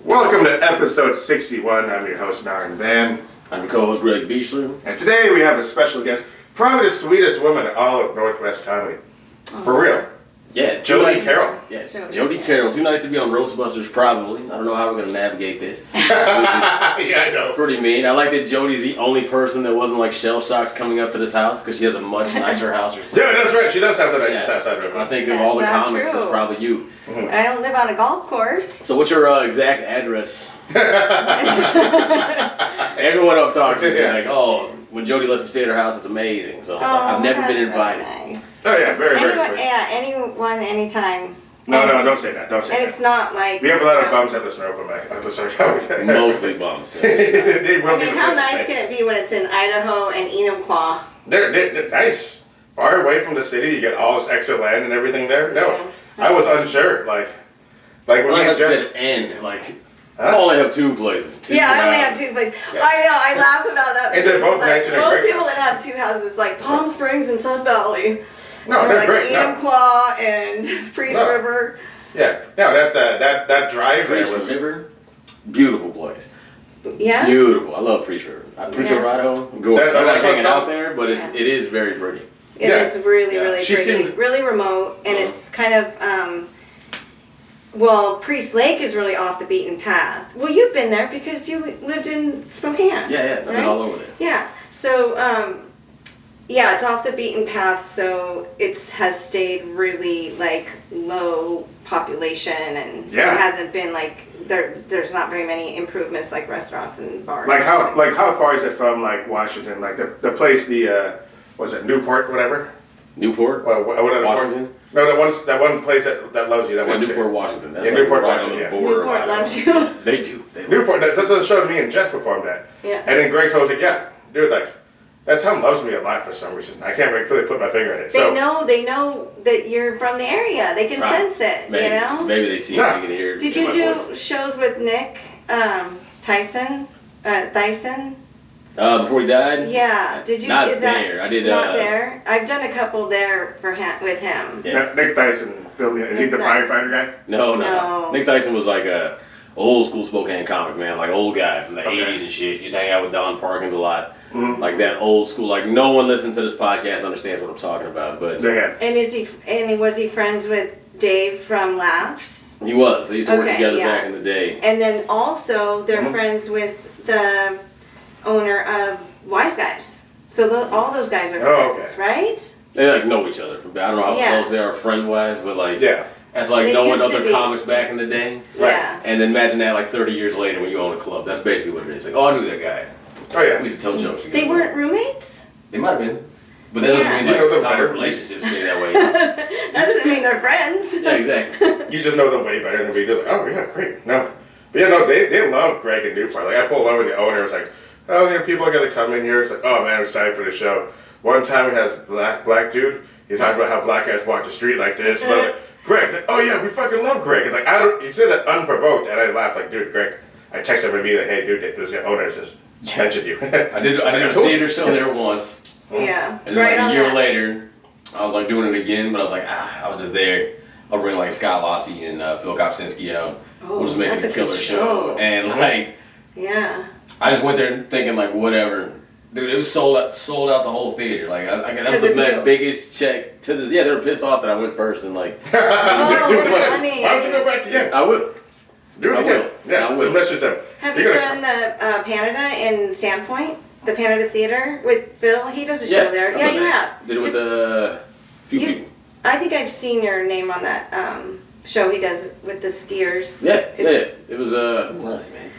Welcome to episode 61. I'm your host, Narin Van. I'm your co-host, Greg Beechler. And today we have a special guest, probably the sweetest woman in all of Northwest comedy. For real. Yeah, Jody Carroll. Yeah, Jody Carroll. Too nice to be on Roastbusters, probably. I don't know how we're going to navigate this. Yeah, I know. Pretty mean. I like that Jody's the only person that wasn't like shell-shocked coming up to this house because she has a much nicer house herself. Yeah, that's right. She does have the nicest house I've ever. I think of all the That's comics, true. it's probably you. Mm-hmm. I don't live on a golf course. So what's your exact address? Everyone I'm talking to is like, oh, when Jody lets me stay at her house, it's amazing. So I've never been invited. Really nice. Oh yeah, very sweet. Yeah, anyone, anytime. No, don't say that. Don't say and that. it's not like... We have a lot of bums that listen to open mic. Mostly bums. They will I mean, how nice can it be when it's in Idaho and Enumclaw? They're nice. Far away from the city, you get all this extra land and everything there. No, I was unsure. Like when Well, we that's just... at end. Like, I only have two places. I only have two places. Yeah. I know, I laugh about that. And they're both like, nicer than most Greg's people house. that have two houses, like Palm Springs and Sun Valley. No, or they're like great. No. Enumclaw and Priest No. River. Yeah, no, that drive there Priest was... River, beautiful place. Yeah? Beautiful. I love Priest River. Priest River, Idaho. I like that's what's hanging out called? there, but it is very pretty. It is really, Yeah. really She pretty. seemed- Really remote, and it's kind of, well, Priest Lake is really off the beaten path. Well, you've been there because you lived in Spokane. Yeah, I've been right? all over there. Yeah. So, yeah, it's off the beaten path, so it has stayed really, like, low population, and Yeah. it hasn't been, like, there's not very many improvements, like restaurants and bars. Like how far is it from like Washington? Like the place, was it Newport, whatever? Newport? Well, what other Washington? No, that one place that loves you. That one Newport, Washington. That's Yeah, like Newport, right Washington, on the yeah. border. Newport of loves Idaho. you. They do. Newport. That's the show me and Jess performed at. Yeah. And then Greg told us, like, yeah, dude, like that town loves me a lot for some reason. I can't really put my finger in it. They know that you're from the area. They can Right. sense it, Maybe, you know? Maybe they see Yeah. it, they can hear it. Did in you my do voice. shows with Nick Tyson? Before he died? Yeah. Did you? Not is there. That I did. Not there. I've done a couple there with him. Yeah. Nick Tyson filmed me. Is he the Nick Tyson. firefighter guy? No. No. Nick Tyson was like a old school Spokane comic, man. Like old guy from the Okay. 80s and shit. He used to hang out with Don Parkins a lot. Mhm. Like that old school. Like no one listening to this podcast understands what I'm talking about, but Yeah. And was he friends with Dave from Laughs? he was. They used to work Okay, together yeah. back in the day. And then also they're Mhm. friends with the owner of Wise Guys. So all those guys are Oh, friends, right? They like know each other. I don't know how Yeah. close they are friend wise, but like Yeah. that's like They no one used does to their be. comics back in the day. Right. Yeah. And then imagine that like 30 years later when you own a club. That's basically what it is. Like, oh, I knew that guy. Oh yeah. We used to tell jokes. They together. weren't roommates? They might have been. But that doesn't Yeah. mean You know them like better. comic relationships stay that way. That doesn't mean they're friends. Yeah, exactly. You just know them way better than we do. Like, oh yeah, great. No. But yeah, no, they love Greg and Newport. Like I pulled over the owner, was like, oh, you know, people are gonna come in here. It's like, oh man, I'm excited for the show. One time he has black dude. He talked about how black guys walk the street like this. But I'm like, Greg, like, oh yeah, we fucking love Greg. It's like he said it unprovoked, and I laughed like, dude, Greg. I texted him and be like, hey, dude, this owner just mentioned you. I did It's like, a told you. theater show there once. Yeah. And then Right like on a year that. later, I was like doing it again, but I was like, I was just there. I'll bring like Scott Lossie and Phil Kopsinski out. Oh, We'll just make that's a a killer good show. show. And like, Yeah. I just went there thinking like, whatever. Dude, it was sold out the whole theater. Like, that was Because of the you. biggest check to this. Yeah, they were pissed off that I went first and like, Dude, funny. why don't you go back again? I will. Do it I again. will. Yeah, I will. let's just Have you're you gonna- done the Canada in Sandpoint? The Canada Theater with Phil? He does a Yeah, show there. I've Yeah, done you that. have. Did it with a few You- people. I think I've seen your name on that show he does with the skiers. Yeah. It's- It was who was it, man?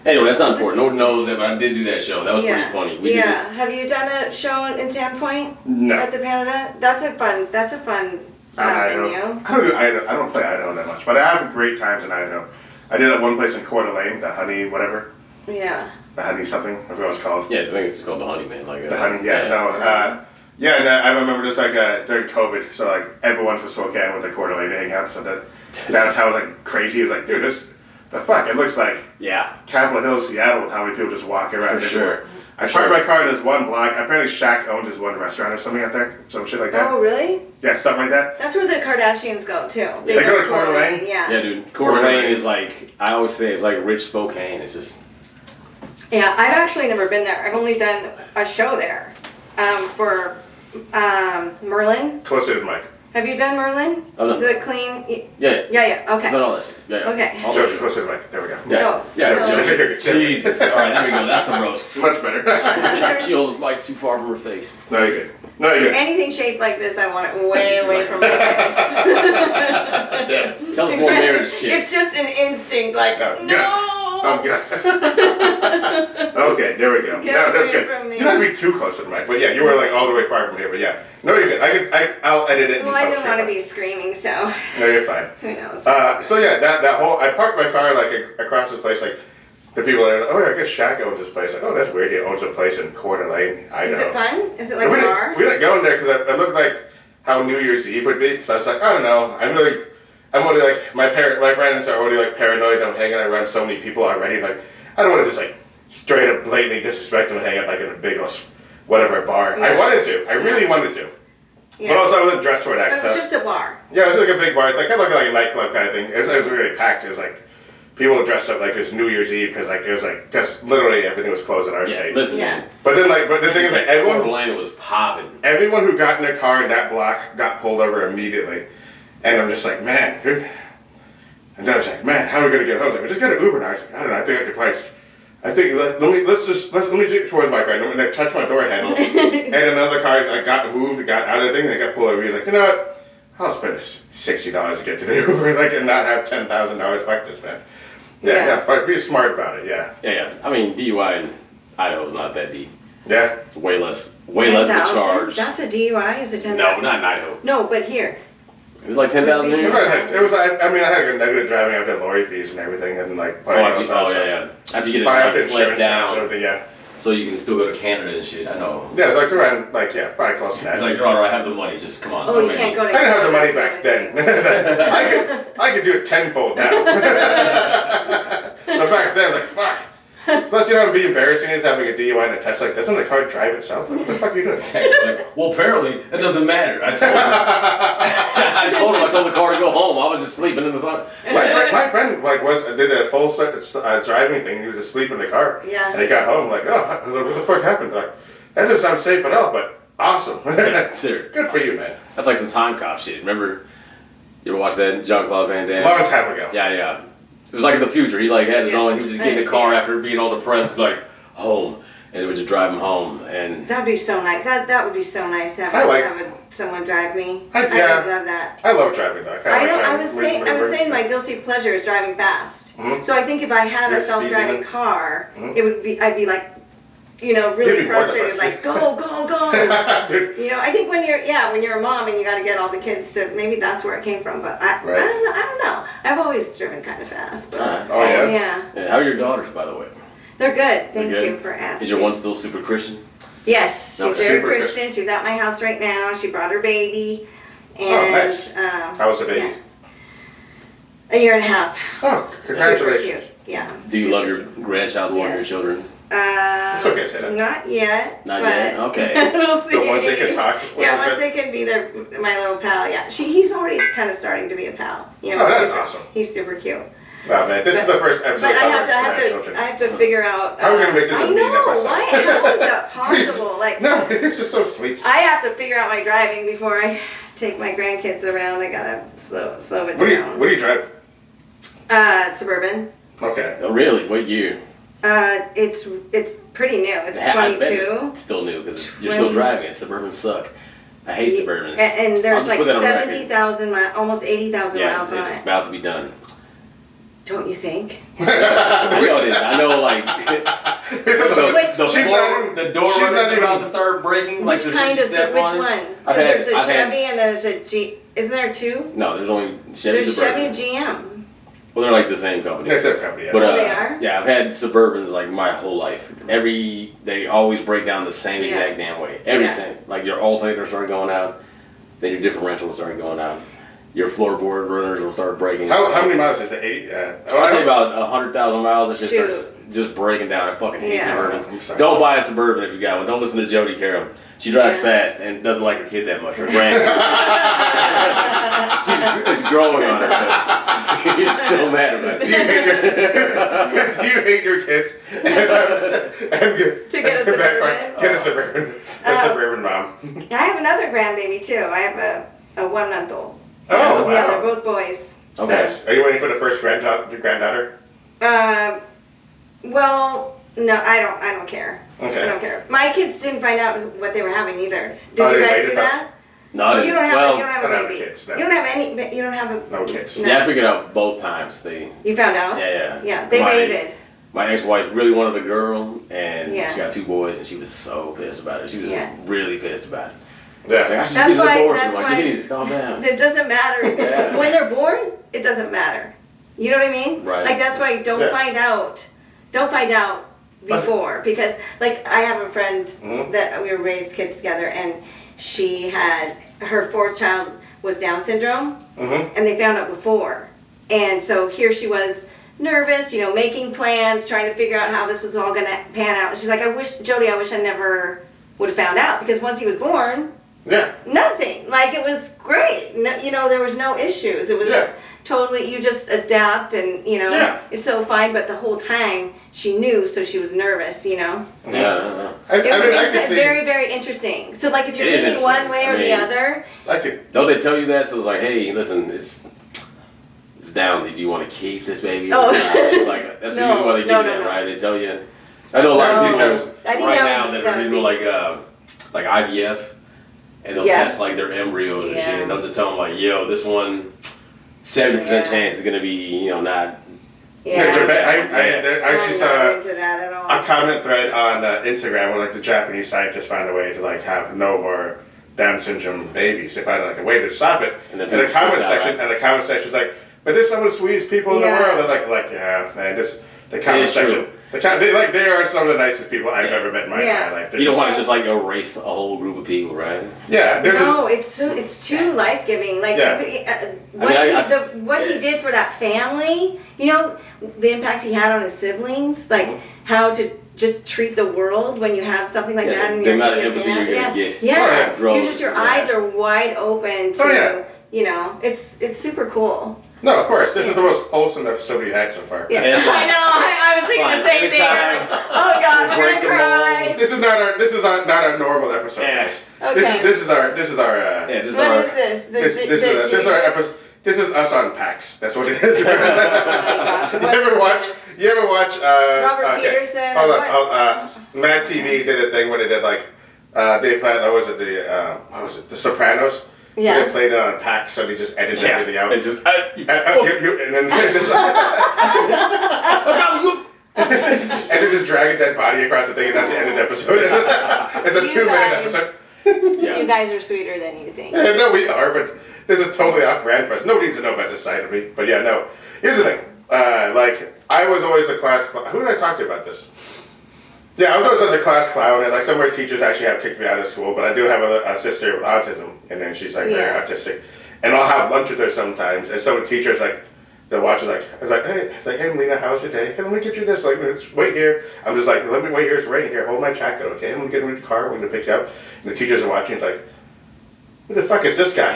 Anyway, that's not important. No one knows that, but I did do that show. That was Yeah. pretty funny. We did Yeah. this. Have you done a show in Sandpoint No. at the Canada? That's a fun venue. I don't play Idaho that much, but I have great times in Idaho. I did it at one place in Coeur d'Alene, the Honey whatever. Yeah. The Honey something, I forgot what it's called. Yeah, I think it's called the Honey Man. Like The Honey, yeah, no. Yeah, and I remember just like during COVID, so like everyone from Spokane went to Coeur d'Alene to hang out, so that downtown was like crazy. It was like, dude, the fuck? It looks like Yeah. Capitol Hill, Seattle, with how many people just walk around For everywhere. sure. I parked my car in this one block. Apparently Shaq owns his one restaurant or something out there. Some shit like that. Oh, really? Yeah, something like that. That's where the Kardashians go too. They go to Coeur d'Alene? Yeah. Yeah, dude. Coeur d'Alene is like, I always say it's like rich Spokane. It's just. Yeah, I've actually never been there. I've only done a show there for Merlin. Closer to the mic. Have you done Merlin? I've done The clean. Yeah. Yeah. Okay. No, that's good. Yeah. Okay. All Jody, that closer to the mic. There we go. Yeah. No. Yeah. No. Jody. Jesus. All right, there we go. That's the roast. Much better. She holds the mic too far from her face. No, you're good. No, you're good. Anything shaped like this, I want it way away from my face. Tell us more marriage chicks. It's just an instinct, like no. Oh, God. Okay, there we go. Get No, that's away good. from me. You don't have to be too close to the mic, but yeah, you were like all the way far from here, but yeah. No, you're good. I'll edit it. Well, I didn't want to be screaming, so No, you're fine. who knows? So yeah, that whole, I parked my car like across this place, like the people that are like, oh yeah, I guess Shaq owns this place. Like, oh, that's weird. He owns a place in Coeur d'Alene. I know. Is it fun? Is it like we a bar? didn't go in there because it looked like how New Year's Eve would be. Because I was like, I don't know. I'm already like my friends are already like paranoid. I'm hanging around so many people already. Like, I don't want to just like straight up blatantly disrespect them and hang out like in a big whatever bar. Yeah. I wanted to. I really wanted to. Yeah. But also I wasn't dressed for that. But it was just a bar. Yeah, it was like a big bar. It's like kind of like a nightclub kind of thing. It was really packed. It was like people dressed up like it was New Year's Eve because like it was like just literally everything was closed in our Yeah, state. listen, Yeah. man. But the thing is like Coeur everyone d'Alene was popping. who got in their car in that block got pulled over immediately, and I'm just like, man, dude. And then I was like, man, how are we gonna get home? I was like, we just got an Uber now. I was like, I don't know. I think I could probably. Let me get towards my car. And I touched my door handle, and another car got out of the thing, and they got pulled over. He was like, you know what? I'll spend $60 to get to the Uber, like, and not have $10,000. Fuck this, man. Yeah, but be smart about it. Yeah. Yeah. I mean, DUI in Idaho is not that deep. Yeah. It's way less of a 10,000? charge. That's a DUI. Is it 10,000? No, not in Idaho. No, but here. It was like 10,000 It here? was It was. I mean, I had a negative driving after lorry fees and everything, and like. Yeah. After you get After it insurance let down, and everything, yeah. so you can still go to Canada and shit. I know. Yeah, it's like around, like, yeah, probably close to that. Like, Your Honor, I have the money. Just come on. Oh, you I'm can't ready. go to. I didn't have the money back then. I could do it tenfold now. But back then, I was like, fuck. Plus, you know, it'd be embarrassing is having a DUI and a test like, doesn't the car drive itself? What the fuck are you doing? Like, well, apparently, it doesn't matter. I told him. I told the car to go home. I was just sleeping in the sun. My friend like did a full driving thing. He was asleep in the car. Yeah. And he got home like, oh, what the fuck happened? Like, that doesn't sound safe at all, but awesome. Sir. Good for you, man. That's like some time cop shit. Remember, you ever watch that Jean-Claude Van Damme? Long time ago. Yeah. It was like in the future. He like had his own. He would just get in the car Yeah. after being all depressed, like home, and it would just drive him home. And That'd be so nice. That would be so nice to have someone drive me. Yeah. I would love that. I love driving though. I know. I was saying my guilty pleasure is driving fast. Mhm. So I think if I had You're a self-driving speeding. car, Mhm. it would be. I'd be like, You'd really be more frustrated. depressed. Like go. Dude, I think when you're a mom and you got to get all the kids to. Maybe that's where it came from. But I Right. don't know. I've always driven kind of fast. But Oh, yeah? Yeah. how are your daughters, by the way? They're good. Thank They're good? you for asking. Is your one still super Christian? Yes, No, she's very super Christian. She's at my house right now. She brought her baby. And, Oh, nice. How was the baby? yeah. A year and a half. Oh, congratulations. Super cute. Yeah. Do you love your grandchild more than your children? It's okay to say that. Not yet. Not but yet? Okay. we'll see. But once they can talk. Once they can be my little pal. Yeah. He's already kind of starting to be a pal. Oh, that's awesome. He's super cute. Wow, man, this is the first episode. But I about have to figure out. How are we gonna make this a I mean know. episode? How is that possible? Like. No, it's just so sweet. I have to figure out my driving before I take my grandkids around. I gotta slow it down. What do you drive? Suburban. Okay. Oh, really? What year? It's pretty new. It's I bet 22. it's still new because you're still driving it. Suburbans suck. I hate Suburbans. And there's I'll like just put that on record. 70,000 miles, almost 80,000 Yeah, miles on it's it. about to be done. Don't you think? I know it is. I know, like, the door she's runner's not even- about to start breaking. Like, Which kind of? Which one? Because there's a Chevy and there's a Jeep. Isn't there two? No, there's only Chevy There's Suburban. Chevy and GM. Well, they're like the same company. That's a company. Yeah. But, Oh, they are? Yeah, I've had Suburbans like my whole life. They always break down the same Yeah. exact damn way. Every Yeah. same. Like your alternator started going out, then your differential started going out. your floorboard runners will start breaking. How many miles is it? 80? I'd say about 100,000 miles. It just starts just breaking down. I fucking hate Suburbans. Don't buy a Suburban if you got one. Don't listen to Jody Caram. She drives fast and doesn't like her kid that much. Her grand. It's growing on her, but you're still mad about it. Do you hate your kids? To get a Suburban? Get a Suburban. A Suburban mom. I have another grandbaby too. I have a 1 month old. Oh, wow. Yeah, they're both boys. Okay. So. Are you waiting for the first granddaughter? Well, no, I don't care. Okay. I don't care. My kids didn't find out what they were having either. Did Oh, you they guys waited do that? No, Well, you don't have a I don't have baby. kids, no. You don't have any. You don't have a. No kids. No. Yeah, I figured out both times. You found out? Yeah. They waited. My ex-wife really wanted a girl, and Yeah. she got 2 boys, and she was so pissed about it. She was really pissed about it. Yeah. She's like, I should That's get a why- divorce. that's I'm like, why- Jesus, calm down. It doesn't matter. Yeah. When they're born, it doesn't matter. You know what I mean? Right. Like that's why don't find out. Don't find out before because like I have a friend that we raised kids together and she had her 4th child was Down syndrome and they found out before. And so here she was nervous, making plans, trying to figure out how this was all going to pan out. And she's like, I wish I never would have found out because once he was born, nothing. Like it was great. No, there was no issues. It was totally, you just adapt and, it's so fine. But the whole time she knew, so she was nervous, Yeah. It's very, very interesting. So like if you're leaning one way or the other. Don't they tell you that? So it's like, hey, listen, it's Downsy. Do you want to keep this baby? Oh. It's like, that's usually why they do that, right? They tell you. I know a lot of people now that are doing like IVF, and they'll test like their embryos and shit. And they'll just tell them like, yo, this one, 70% chance is gonna be, not. Yeah, I actually saw into that at all. a comment thread on Instagram where like the Japanese scientists found a way to like have no more Down syndrome babies. They found like a way to stop it. And the comment section, is like, but there's some of the sweetest people in the world. They're like, yeah, man, the comment section. They are some of the nicest people I've ever met in my entire life. You don't want to just like erase a whole group of people, right? Yeah. It's too life giving. Like what he did for that family. The impact he had on his siblings. Like how to just treat the world when you have something like that in your amount of empathy you're gonna get. Your eyes are wide open to. It's super cool. No, of course. This is the most wholesome episode we've had so far. Yeah. I know. I was thinking the same thing. Like, oh God, we're gonna cry. This is not our normal episode. Yes. Okay. This is our. What is this? This is our episode. This is us on PAX. That's what it is. Oh my gosh. You ever watch? Robert Peterson. Hold on. Mad TV did a thing where they did like they played. The Sopranos. Yeah. They played it on PAX, so they just edited everything out. It's just and then and they just drag a dead body across the thing, and that's the end of the episode. It's a 2-minute episode. You guys are sweeter than you think. No, we are, but this is totally off brand for us. Nobody needs to know about this side of me. But yeah, no. Here's the thing. I was always the class clown. Who did I talk to about this? Yeah, I was always the class clown, and like some of our teachers actually have kicked me out of school, but I do have a sister with autism, and then she's like very autistic. And I'll have lunch with her sometimes, and some of the teachers they'll watch it hey, Melina, how's your day? Hey, let me get you this. Like, just wait here. I'm just like, let me wait here. It's right here. Hold my jacket, okay? I'm gonna get in the car. We're gonna pick you up. And the teachers are watching. It's like, who the fuck is this guy?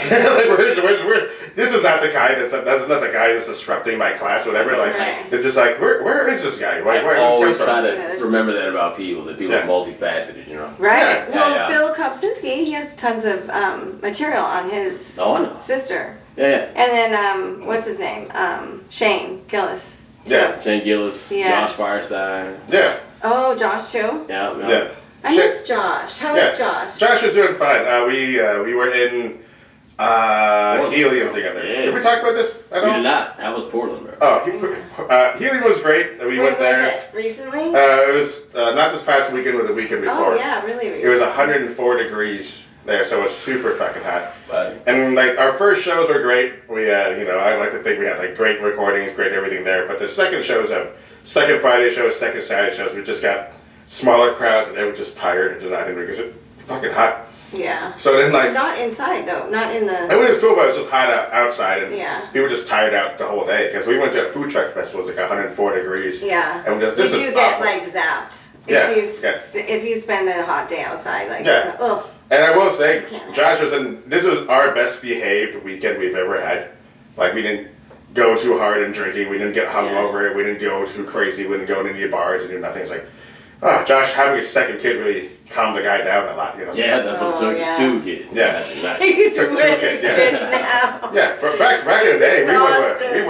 This is not the guy that's not the guy that's disrupting my class, or whatever. They're just like, where is this guy? I always try to remember that about people. That people are multifaceted, Right. Yeah. Phil Kopsinski, he has tons of material on his sister. Yeah. And then what's his name? Shane Gillis. Yeah. Shane Gillis. Josh Firestein. Yeah. Oh, Josh too. Yeah. I miss Josh. How is Josh? Josh was doing fine. We were in Helium together. Yeah. Did we talk about this at all? We did not. That was Portland, bro. Oh, Helium was great. We went there. Was it? Recently? It was not this past weekend, but the weekend before. Oh yeah, really recently. It was 104 degrees there, so it was super fucking hot. Right. And our first shows were great. We had, I like to think we had great recordings, great everything there. But the second Friday shows, second Saturday shows, we just got smaller crowds, and they were just tired and just not into it because it's fucking hot. Yeah. So then, like, not inside though, not in the. I went to school, but it was just hot outside, and Yeah. people were just tired out the whole day because we went to a food truck festival. It was like 104 degrees. Yeah. And this is you get awful. like zapped. Yeah, If you spend a hot day outside, like, Yeah. ugh. And I will say, Can't. Josh this was our best behaved weekend we've ever had. Like, we didn't go too hard in drinking. We didn't get hungover. We didn't go too crazy. We didn't go to any bars and do nothing. It's like, Josh having a second kid really calmed the guy down a lot. You know. Yeah, that's what it took. 2 kids. Yeah. That's nice. He's Took 2 kids, yeah. wasted now. Yeah, but back in the day, exhausted. we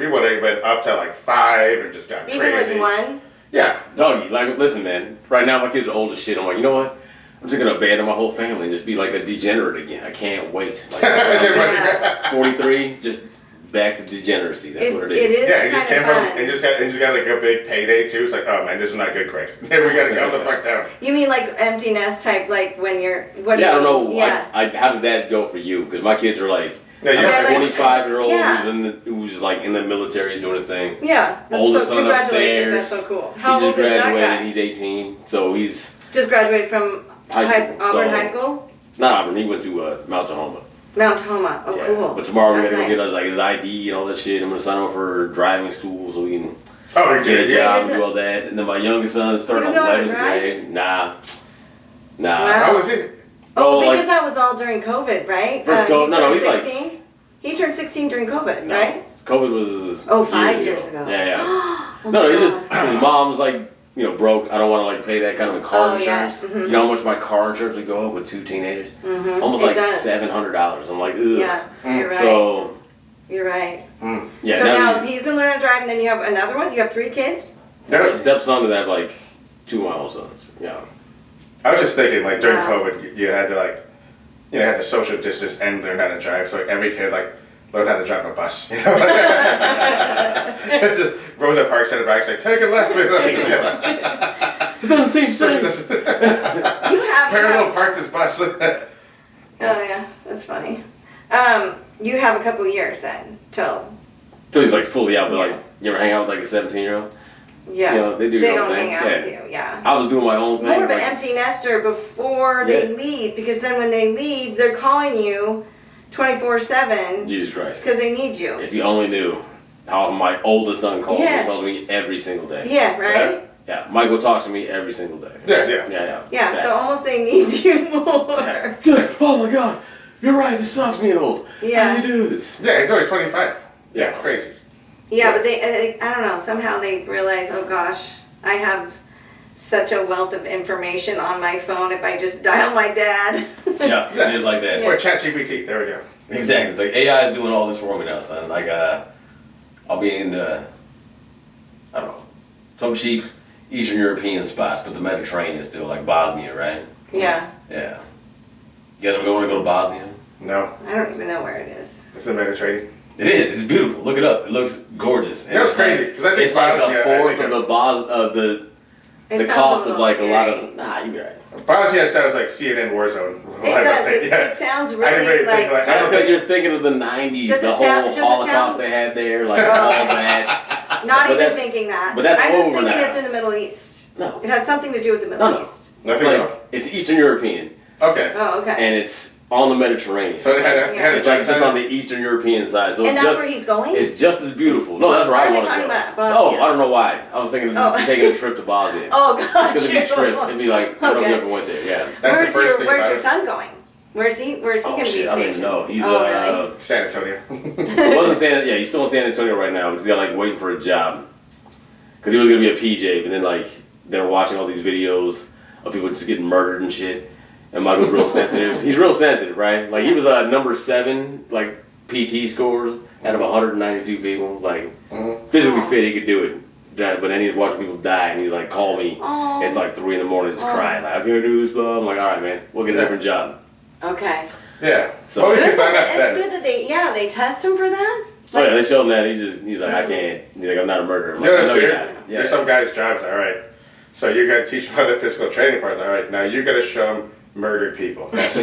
would have been up till like 5 and just got Even crazy. with one. Yeah. Doggy, like, listen, man. Right now, my kids are old as shit. I'm like, you know what? I'm just gonna abandon my whole family and just be like a degenerate again. I can't wait. Like, Yeah. 43, just back to degeneracy. That's what it is. It is Yeah, he just came kind of home fun. and just got like a big payday too. It's like, oh man, this is not good, Craig. We gotta calm the fuck down. You mean like empty nest type, like when you're, what do Yeah, I you don't know. mean? Yeah. How did that go for you? Because my kids are like, Yeah, you I have have a to- 25-year-old Yeah. who's like in the military doing his thing. Yeah. That's Oldest so, son congratulations, upstairs. that's so cool. He How just old is that graduated. guy? He's 18, so he's Just graduated from high school. Auburn So- High School? not Auburn. He went to Mount Tahoma. Mount Tahoma. Oh, Yeah. cool. But tomorrow we're That's gonna go get nice. us like his ID and all that shit. I'm gonna sign him up for driving school so we can Oh, you get a did, yeah. job Is and it- do all that. And then my youngest son starting He doesn't know how to 11th drive? grade. Nah. Wow. How was it? Oh, like- because that was all during COVID, right? First COVID- he no, turned he's like- 16? He turned 16 during COVID, No. right? COVID was Oh, 5 years ago. Yeah, yeah. Oh No, my he just God. his mom's like, broke. I don't want to like pay that kind of car Oh, yeah. insurance. Mhm. You know how much my car insurance would go up with 2 teenagers? Mhm. Almost It like does. $700. I'm like, ugh. Yeah, you're right. So You're right. yeah, so now he's he's gonna learn how to drive, and then you have another one. You have 3 kids. a stepson and I have like 2 of my own sons. Yeah. I was just thinking, like during Wow. COVID, you had to like, had to social distance and learn how to drive. So every kid like learned how to drive a bus. You know, just Rosa Parks in the back, like take a left. It doesn't seem safe. You have. Parallel park this bus. Oh yeah, that's funny. You have a couple years then till. So he's like fully out, but Yeah. like, you ever hang out with like a 17-year-old? Yeah. You know, they do They their own don't thing. hang out Yeah. with you. Yeah. I was doing my own thing. More of an like, empty nester before they Yeah. leave, because then when they leave, they're calling you 24/7 Jesus Christ. because they need you. If you only knew how my oldest son calls Yes. me every single day. Yeah. Right. Yeah, Michael talks to me every single day. Yeah. Yeah. Yeah. Facts. So almost they need you more. Yeah. Oh my God, you're right. This sucks being old. Yeah. How do you do this? Yeah, he's only 25. Yeah, Yeah. it's crazy. Yeah, but they, I don't know, somehow they realize, oh gosh, I have such a wealth of information on my phone if I just dial my dad. Yeah, Yeah. it is like that. Or ChatGPT. There we go. Exactly. It's like AI is doing all this for me now, son. Like, I'll be in I don't know, some cheap Eastern European spots, but the Mediterranean is still like Bosnia, right? Yeah, Yeah. You guys ever want to go to Bosnia? No, I don't even know where it is. it's the Mediterranean. It is. It's beautiful. Look it up. It looks gorgeous. And That's it's like- crazy, 'cause I think it's like Bosnia, a I fourth think of the It the sounds cost of little like scary. a lot of. Nah, you be right. Bosnia sounds like CNN war zone. It does, it sounds I didn't really really think like, like- That's because you're thinking of the '90s, Does it the whole sound- does it Holocaust sound- they had there, like all that. not but even that's- thinking that. but that's I'm just over thinking now. it's in the Middle East. No. It has something to do with the Middle No. East. It's Nothing like wrong. it's Eastern European, Okay. Oh, okay. and it's on the Mediterranean. So they had a It's like just genocide? on the Eastern European side. So And it's that's just, where he's going? it's just as beautiful. No, that's where Why I are we want to talking go. about Bosnia? Oh, I don't know why. I was thinking of just Oh. taking a trip to Bosnia. Oh, God. Because it'd be a trip. It'd be like, I don't know if you ever went there. Yeah. That's the first thing Where's about your it. son going? Where's he Oh gonna be shit, I don't even stationed? know. He's Oh, really? San Antonio. he wasn't San. Yeah, he's still in San Antonio right now, but he's got like waiting for a job. Because he was gonna be a PJ, but then like they were watching all these videos of people just getting murdered and shit. And Michael's real sensitive. He's real sensitive, right? Like he was number 7, like PT scores out of 192 people. Like physically fit, he could do it. But then he's watching people die, and he's like, call me Aw. at like 3 in the morning, just crying. Like, I can't do this, blah. I'm like, all right, man, we'll get a different job. Okay. Yeah. So- Well, at least Good you that found out it's then. good that they test him for that. Oh yeah, they showed him that. He's like, I can't. He's like, I'm not a murderer. I'm You know like, what's "I know you're weird? not." Yeah. There's some guys' jobs, all right. So you got to teach them how the physical training parts. All right, now you got to show them murdered people. Is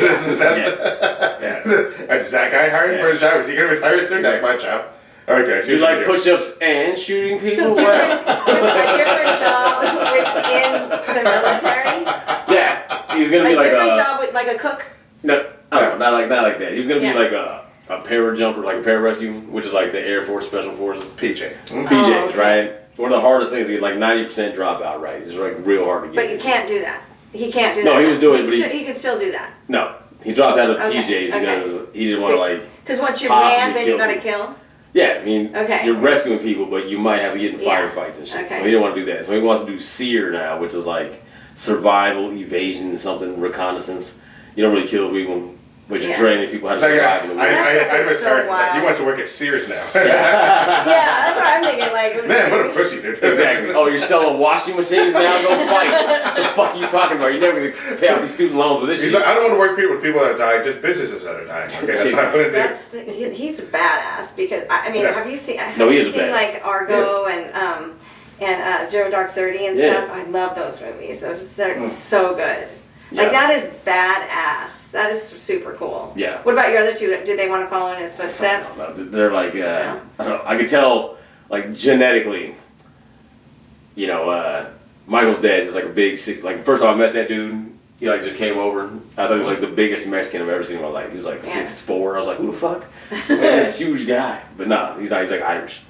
that guy hiring for his job? Is he going to retire soon? That's my job. All right, guys. You here's what like we do. push-ups and shooting people? So Wow. a different job within the military. Yeah, he was gonna A be like different job like a cook? No, not like that. He was gonna be like a parajumper, like a pararescue, which is like the Air Force Special Forces. PJ. PJs, right? One of the hardest things to get, like 90% dropout, right? It's like real hard to get. But you can't do that. He can't do that. No, he was doing it, but he could still do that. No, he dropped out of PJs because he didn't want to like. Because once you're manned, then you gotta kill. Yeah, I mean, you're rescuing people, but you might have to get in firefights and shit. Okay. So he didn't want to do that. So he wants to do SEER now, which is like survival, evasion, something, reconnaissance. You don't really kill people, but you're training people how to survive in the world. I misheard. He wants to work at Sears now. Yeah, that's what I'm thinking. Like, man, what a pussy, dude. Exactly. Oh, you're selling washing machines now? Go fight. What the fuck are you talking about? You're never going to pay off these student loans with this shit. He's like, I don't want to work with people that are dying, just businesses that are dying. Okay, that's not what it is. He's a badass because, I mean, have you seen, like Argo and Zero Dark 30 and stuff? I love those movies. They're so good. Like, that is badass. That is super cool. Yeah. What about your other two? Did they want to follow in his footsteps? No, they're like, I don't know, I could tell, like, genetically, you know, Michael's dad is like a big like, the first time I met that dude, he like just came over. I thought he was like the biggest Mexican I've ever seen in my life. He was like 6'4". I was like, who the fuck? Like, this huge guy. But nah, he's not. He's like Irish.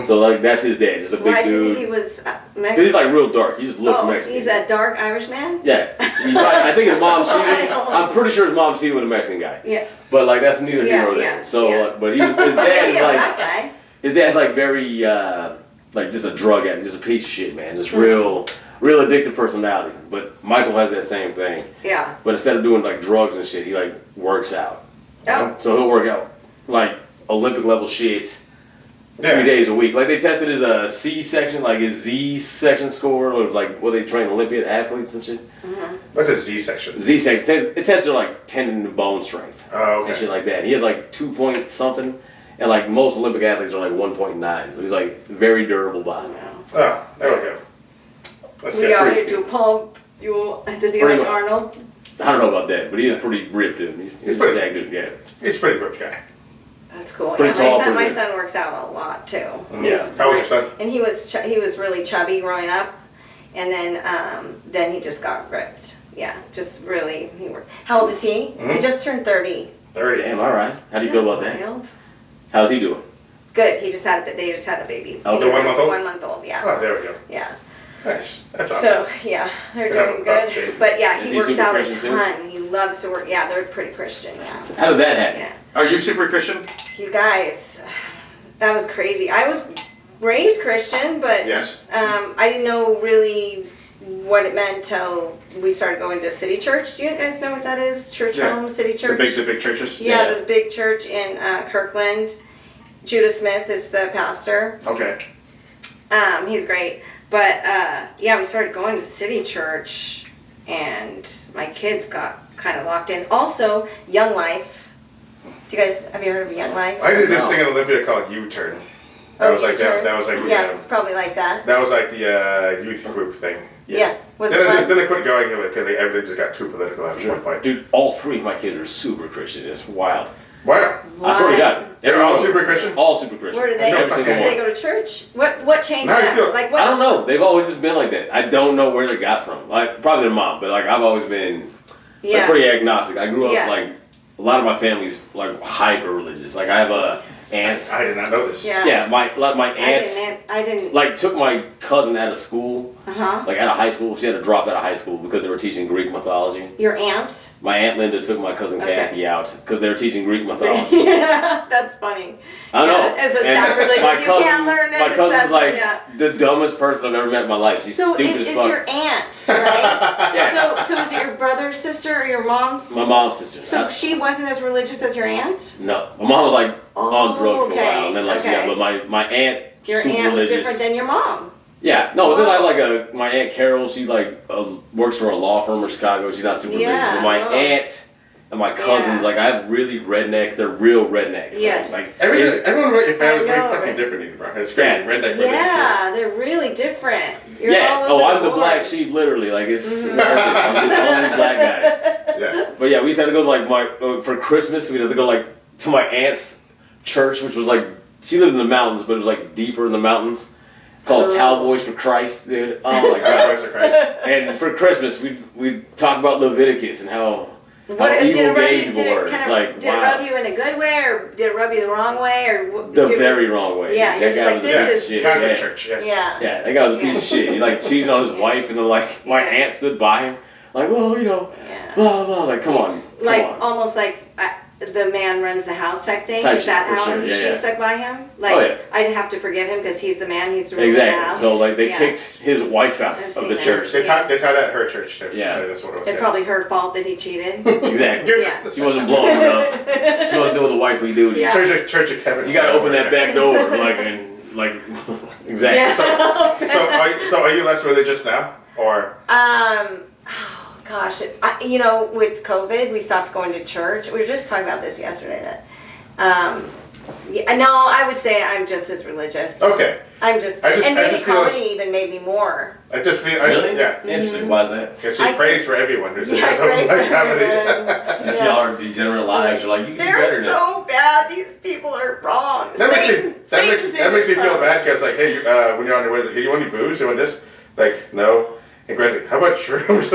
So like that's his dad, just a big dude. Why do you think he was Mexican? He's like real dark. He just looks Mexican. He's a dark Irish man? Yeah. I think his mom cheated. I'm pretty sure his mom cheated with a Mexican guy. Yeah. But like that's neither here nor there. So but his dad is like his dad's like very like just a drug addict, just a piece of shit, man. Just real addictive personality. But Michael has that same thing. Yeah. But instead of doing like drugs and shit, he like works out. Oh. So he'll work out like Olympic level shit. 3 days a week. Like they tested his C section, like his Z section score, or like they train Olympic athletes and shit. What's a Z section? Z section. It tested like tendon and bone strength. Oh, okay. And shit like that. He has like 2 point something, and like most Olympic athletes are like 1.9. So he's like very durable body. Oh, there we go. We are here to pump you. Does he like Arnold? I don't know about that, but he is pretty ripped, dude. He's pretty that good, yeah. He's a pretty ripped guy. That's cool. Yeah, my son works out a lot too. Yeah. How old is your son? And he was really chubby growing up, and then he just got ripped. Yeah, just really he worked. How old is he? He just turned 30. 30. Damn, all right. How do you feel about that? How's he doing? Good. They just had a baby. Oh, they're 1 month old? 1 month old. Yeah. Oh, there we go. Yeah. Nice. That's awesome. So yeah, they're doing good. But yeah, he works out a ton. He loves to work. Yeah, they're pretty Christian. Yeah. How did that happen? Yeah. Are you super Christian? You guys, that was crazy. I was raised Christian, but I didn't know really what it meant till we started going to City Church. Do you guys know what that is? Church home, City Church? The big churches? Yeah, the big church in Kirkland. Judah Smith is the pastor. Okay. He's great. But we started going to City Church, and my kids got kind of locked in. Also, Young Life. Have you heard of Young Life? I did this thing in Olympia called U-Turn. That was like it's probably like that. That was like the youth group thing. Yeah. Then I quit going because everything just got too political at one point. Dude, all 3 of my kids are super Christian. It's wild. Wow. I swear to God. They're all super Christian? All super Christian. Where do they go? Do they go to church? What changed that? I don't know. They've always just been like that. I don't know where they got from. Like probably their mom, but like I've always been like, pretty agnostic. I grew up like a lot of my family's like hyper religious. Like I have aunts. I did not know this. Yeah, my aunts. I didn't. Like took my cousin out of school. Like out of high school, she had to drop out of high school because they were teaching Greek mythology. Your aunt? My aunt Linda took my cousin Kathy out because they were teaching Greek mythology. Yeah, that's funny. I know. As a sacrilegious, you can't learn this. My cousin's like the dumbest person I've ever met in my life. She's stupid as fuck. So it's your aunt, right? So is it your brother's sister or your mom's? My mom's sister. So she wasn't as religious as your aunt? No. My mom was like on drugs for a while, and then like but my aunt. Your super aunt was religious. different than your mom. Yeah, no, but then I have like my aunt Carol. She like works for a law firm in Chicago. She's not super religious, but my aunt and my cousins, like I have really redneck. They're real redneck. Yes. Like everyone about your family is very fucking different, bro. It's crazy. Redneck. Yeah, they're really different. You're I'm the black sheep, literally. Like it's I'm the only black guy. Yeah. But yeah, we used to have to go to like for Christmas. We'd have to go like to my aunt's church, which was like she lived in the mountains, but it was like deeper in the mountains. Called Cowboys for Christ, dude. Oh my God. Cowboys for Christ. And for Christmas, we talk about Leviticus and how What, how did it evil rub gauge you? Did it boards. kind of Like, did it rub you in a good way, or did it rub you the wrong way, or the very wrong way. Yeah, you're that just guy like, was this a is shit. Catholic church, yes. Yeah. Yeah, that guy was a piece of shit. He like cheated on his wife, and then like my aunt stood by him, like, well, you know, blah blah blah. I was like, come on, like on. almost like the man runs the house type thing. Type Is that shit, for how sure. Yeah, she yeah. stuck by him? Like, Oh, yeah. I'd have to forgive him because he's the man. He's the ruler of the Exactly. house. So like they kicked his wife out I've of seen the that. church. They taught that at her church too. Yeah. So that's what it was. It's probably her fault that he cheated. Exactly. Yeah. She wasn't blowing enough. She wasn't doing the wifely duty. Yeah. Church of Kevin. You gotta open that back door, like, and like, exactly. Yeah. So are you less religious now, or? Oh gosh, you know, with COVID, we stopped going to church. We were just talking about this yesterday. No, I would say I'm just as religious. Okay. And maybe feel comedy even made me more. I just feel. Really? Yeah. Interesting. Why is that? Because she prays for everyone. There's Yeah, like great. comedy. You see all our degenerate lives. You're like, you can do better They're than this. so bad. These people are wrong. That makes Satan's me in feel this bad because like, hey, when you're on your way, hey, you want any booze? You want this? Like, no. And Greg's like, how about shrooms?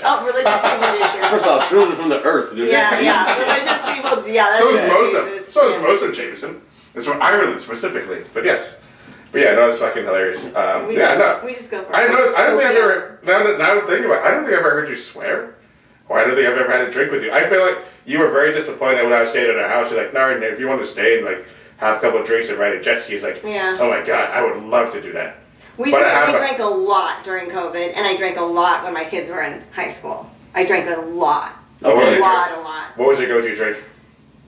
Oh, religious people do shrooms. First of all, shrooms are from the earth, dude. Yeah, religious people. Yeah, that's So is Jesus. most of Jameson. It's from Ireland specifically, but yes. But yeah, no, it's fucking hilarious. We just go for I it. know. I don't think I've ever. Now that I'm thinking about it, I don't think I've ever heard you swear, or I don't think I've ever had a drink with you. I feel like you were very disappointed when I was staying at our house. You're like, no, if you want to stay and like have a couple of drinks and ride a jet ski, it's like, Yeah. oh my god, I would love to do that. We drank a lot during COVID, and I drank a lot when my kids were in high school. I drank a lot. Okay. A lot. What was your go-to drink?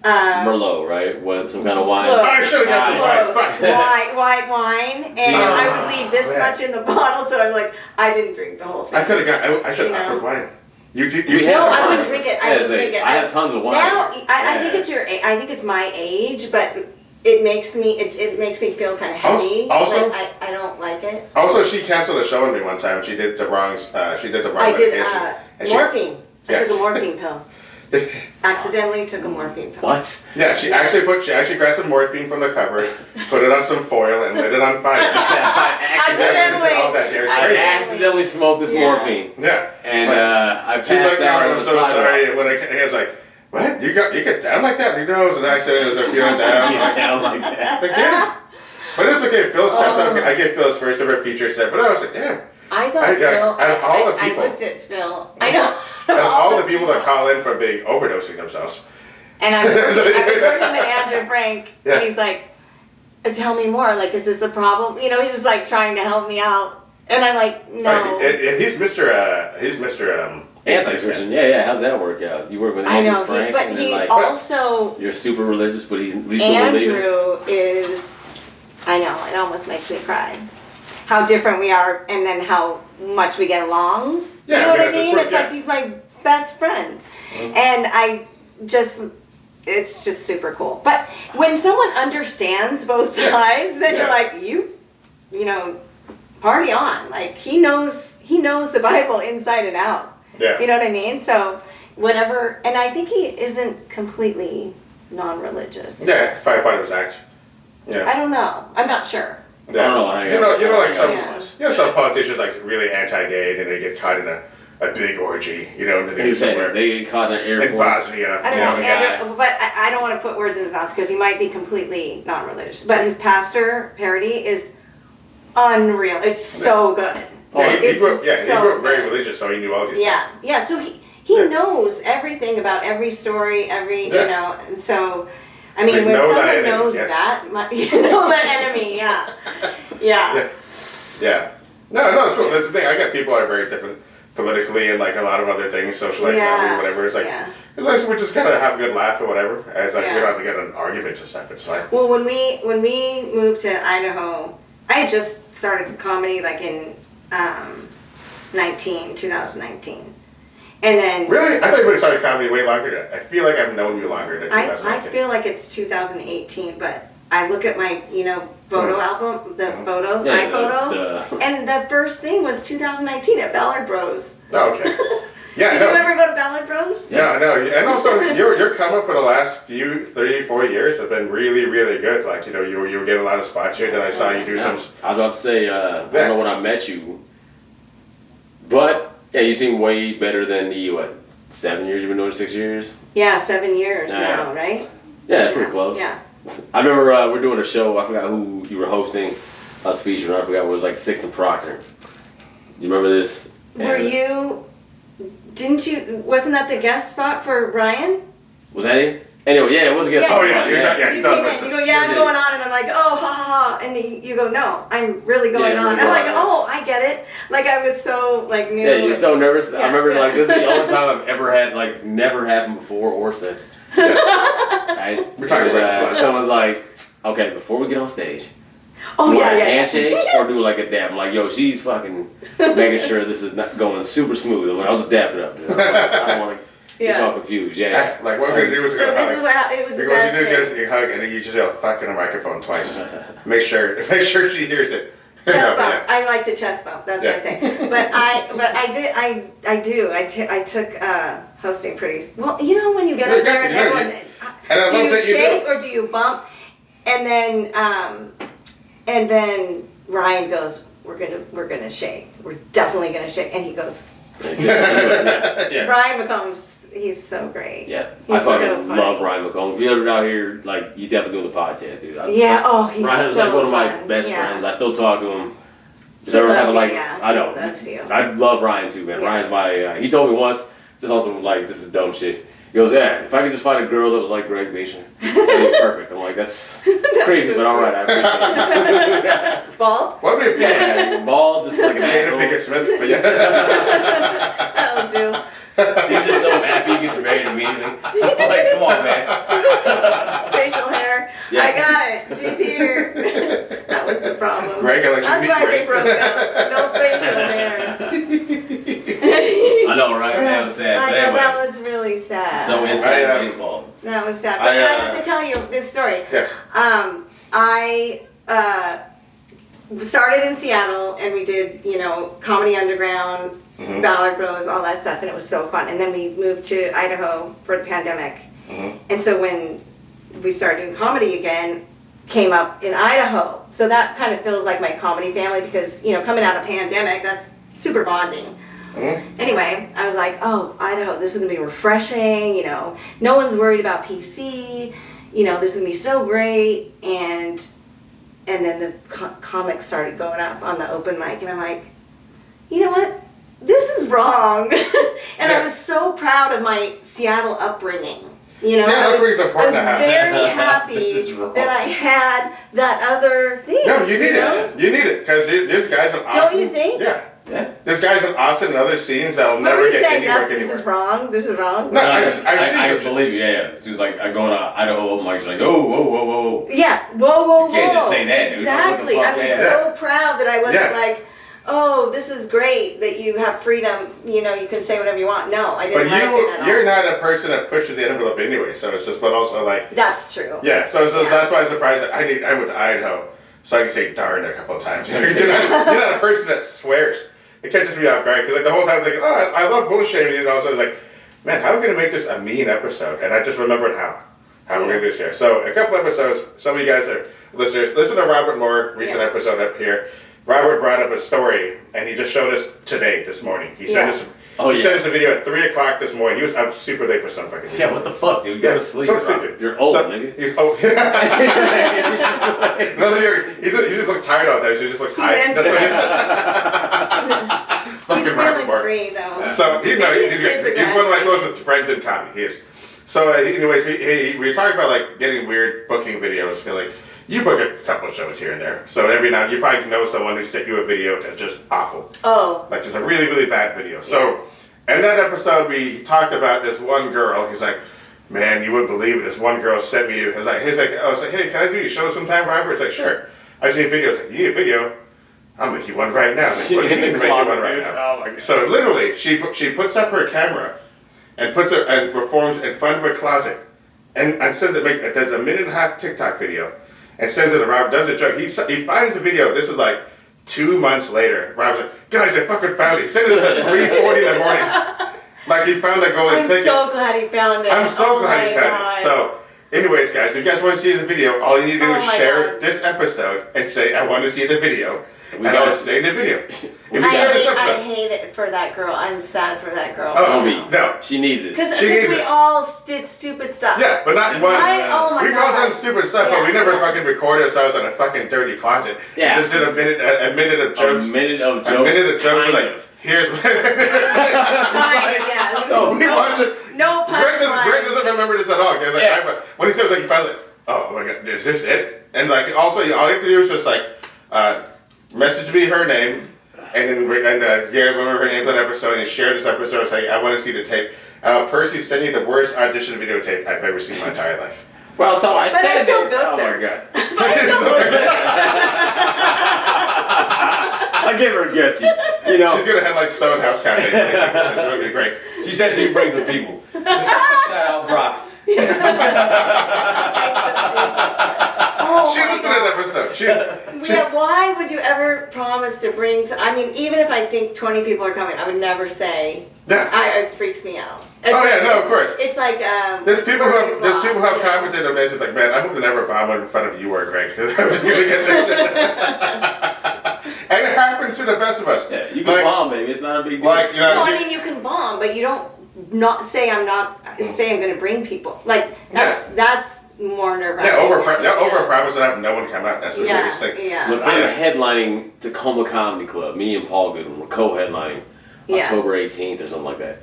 Merlot, right? What, some kind of wine? Close. I should have got Close. some wine. White wine, and I would leave this much in the bottle, so I'm like, I didn't drink the whole thing. I could have got. I should have offered wine. You No, I wouldn't drink it. I wouldn't drink it. I have tons of wine. Now, I think it's I think it's my age, but it makes me feel kind of heavy. Also, like, I don't like it. Also, she canceled a show on me one time. She did the wrong. I did morphine. I took a morphine pill. pill. Accidentally took a morphine pill. What? Yeah, she actually grabbed some morphine from the cupboard, put it on some foil, and lit it on fire. Accidentally. All that there. It's I crazy. accidentally smoked this morphine, Yeah. and I passed She's like, out on I'm the so sidewalk. sorry. And when I was like, what? You get down like that? Who knows? And I said, I was feeling down. Get down like that. Like, yeah. But it's okay. Phil stepped up. I gave Phil his first ever feature set. But I was like, damn. I thought I Phil. Looked at Phil. I know. And all the people that call in for being overdosing themselves. And I was working with Andrew Frank, Yeah. and he's like, tell me more. Like, is this a problem? You know, he was like trying to help me out, and I'm like, no. And he's Mr. Anti-Christian, yeah. How's that work out? You work with I Andrew know, Frank, but and he then like also. you're super religious, but he's still religious. Andrew is. I know, it almost makes me cry. How different we are, and then how much we get along. Yeah, you know what I that's mean? what- It's like he's my best friend, and it's just super cool. But when someone understands both sides, then you're like, you know, party on. Like he knows the Bible inside and out. Yeah. You know what I mean? So whatever, and I think he isn't completely non-religious. Yeah, it's probably part of his act. Yeah. I don't know. I'm not sure. Yeah. I don't know how You know, like some, Yeah. some politicians like really anti-gay, and they get caught in a big orgy, you know, and then they go somewhere They get caught in an airport. in Bosnia. I don't Yeah, know, the Andrew, but I don't want to put words in his mouth because he might be completely non-religious. But his pastor parody is unreal. It's so good. Yeah, he It's grew up very good. religious, so he knew all these Yeah, things. yeah. So he Yeah. knows everything about every story, you know. And so, I mean, So you when know someone thy enemy, knows yes. that, you know the enemy. Yeah, yeah. Yeah. No, it's cool. That's the thing. I got people that are very different politically and like a lot of other things, social economy, whatever. It's like, it's like we just kind of have a good laugh or whatever. As like we don't have to get in arguments and stuff. It's fine. Well, when we moved to Idaho, I had just started comedy like in 2019. And then Really? I thought you would have started comedy way longer than that. I feel like I've known you longer than I 2019. feel like it's 2018, but I look at my, photo album, the photo, my photo, and the first thing was 2019 at Ballard Bros. Oh, okay. Yeah, Did you ever go to Ballard Bros? No, and also your comment for the last 3-4 years have been really, really good. Like you were getting a lot of spots here. Then I saw you do some. I was about to say, I don't know when I met you, but yeah, you seem way better than the 7 years. You've been doing it 6 years. Yeah, 7 years now, right? Yeah, it's pretty close. Yeah. I remember we're doing a show. I forgot who you were hosting. Us featuring. I forgot. It was like Sixth and Proctor. Do you remember this? Were you? Didn't you? Wasn't that the guest spot for Ryan? Was that it? Anyway, yeah, it was a guest. Yeah, oh yeah, you came in. You go, yeah, I'm going on, and I'm like, oh, ha ha ha, and you go, no, I'm really going on. I'm like, oh, I get it. Like I was so like new. Yeah, you're so nervous. Yeah, I remember like this is the only time I've ever had like never happened before or since. Yeah. Right? We're talking about someone's like, okay, before we get on stage. Oh do yeah, a handshake or do like a dab? I'm like, yo, she's fucking making sure this is not going super smooth. I'm like, I'll just dab it up. You know? I don't want to get all confused. Yeah. Like what we're gonna do is so this is what it was. What you do is you hug and then you just yell "fuck" in a microphone twice. make sure she hears it. Chest bump. I like to chest bump. That's what I say. But I took hosting pretty well. You know when you get up there and everyone, do you shake or do you bump? And then Ryan goes, we're gonna shake. We're definitely gonna shake. And he goes, Ryan McCombs, he's so great. Yeah, he's I fucking love Ryan McCombs. If you're ever out here, like, you definitely do the podcast, dude. He's Ryan's so like one of my fun. best friends. I still talk to him. He loves you, I know. He loves you. I love Ryan too, man. Yeah. Ryan's my. He told me once, just also like, this is dumb shit. He goes, yeah, if I could just find a girl that was like Greg Nation, that'd be perfect. I'm like, that's crazy, so but all right, I appreciate it. Bald? What would be bald, just like an Jada asshole. Pinkett Smith, but yeah. That'll do. He's just so happy he gets married immediately. I'm like, come on, man. Facial hair. Yeah. I got it. She's here. That was the problem. Greg, that's why they broke up. No facial hair. I know, right? That was sad. I know, anyway, that was really sad. so inside baseball. That was sad. But I have to tell you this story. Yes. I started in Seattle and we did, Comedy Underground, Ballard Bros, all that stuff, and it was so fun. And then we moved to Idaho for the pandemic. And so when we started doing comedy again, came up in Idaho. So that kind of feels like my comedy family because, coming out of pandemic, that's super bonding. Anyway, I was like, oh, Idaho, this is going to be refreshing, no one's worried about PC, this is going to be so great, and then the comics started going up on the open mic, and I'm like, you know what, this is wrong, and I was so proud of my Seattle upbringing. I was very happy that I had that other thing. No, you need it. You need it, because there's guys in Austin. Don't you think? Yeah. There's guys in Austin and other scenes that'll never get any work anywhere. This is wrong. This is wrong. No, I I've believe you. Yeah. She was like, I go to Idaho open mic. She's like, oh, whoa. Yeah, whoa. You can't just say that, dude. Exactly. I was so proud that I wasn't like, oh, this is great that you have freedom. You can say whatever you want. No, I didn't like it at all. You're not a person that pushes the envelope anyway. So it's just, but also like. That's true. Yeah. So that's why I'm surprised that I went to Idaho, so I can say darn a couple of times. You're not a person that swears. It can't just be off guard, because like the whole time, like, oh, I love bullshitting, and also I was like, man, how are we gonna make this a mean episode? And I just remembered how we're gonna do this here. So a couple episodes, some of you guys are listeners, listen to Robert Moore recent episode up here. Robert brought up a story, and he just showed us this morning. He sent us. He sent us a video at 3 o'clock this morning. He was up super late for some fucking reason. Yeah, what the fuck, dude? Go to sleep. You're old, nigga. He's old. No, he just looks tired all the time, so he just looks high. That's what he's feeling free, though. So, he's one of my closest friends in comedy. He is. So, anyways, we were talking about, like, getting weird booking videos. Like, you book a couple of shows here and there. So every now you probably know someone who sent you a video that's just awful. Oh. Like just a really, really bad video. So in that episode we talked about this one girl. He's like, man, you wouldn't believe it. This one girl sent me, he's like, hey, can I do your show sometime, Robert? It's like, sure. I just need a video. It's like, you need a video? I'll make you one right now. Like, what do you mean make you one right now? Oh my God. So literally, she puts up her camera and performs in front of her closet and sends it. Does a 1.5-minute TikTok video. And sends it to Rob, does a joke. He finds the video. This is like 2 months later. Rob's like, guys, I fucking found it. He sent it at 3:40 in the morning. Like he found the golden ticket. I'm so glad he found it. I'm so glad he found it. So Anyways, guys, if you guys want to see this video, all you need to do is share God. this episode and say, I want to see the video. And I'll say the video. If you I share this hate episode. it for that girl. I'm sad for that girl. Oh, no. She needs it. Because She needs we it. all did stupid stuff. Yeah, but not one. Oh my We've God. all done stupid stuff, but we never fucking recorded ourselves in a fucking dirty closet. Yeah. We just did a minute of jokes. A minute of jokes. A minute of jokes. kind Like, of. here's my. Yeah. No, we watch it. No Greg punchlines. doesn't remember this at all. Like, Yeah. when he said, like, he finally, oh my God, is this it? And like, also, all you have to do is just like, message me her name, and then remember her name for that episode, and share this episode. Say, I want to see the tape. And I'll personally send you the worst audition videotape I've ever seen in my entire life. Well, so I But said I still it. booked Oh her. my God. She's I give her a gift. You know. gonna have like Stonehouse Cafe. It's really great. She said she brings the people. Shout out Brock. Oh She my listened to God. that episode. Yeah, why would you ever promise to bring? I mean, even if I think 20 people are coming, I would never say. Yeah. It freaks me out. Oh yeah, no, of course. It's like There's people who Murphy's Law. have commented on this. It's like, man, I hope to never bomb in front of you or Greg. 'Cause I'm just gonna get this. And it happens to the best of us. Yeah, you can bomb, baby. It's not a big deal. Like, you know. No, I mean you can bomb, but you don't not say I'm going to bring people. Like that's more nerve-wracking. Yeah, over promise and have no one come out. That's the biggest thing. Yeah. Look, I'm headlining Tacoma Comedy Club. Me and Paul Goodwin were co-headlining October 18th or something like that.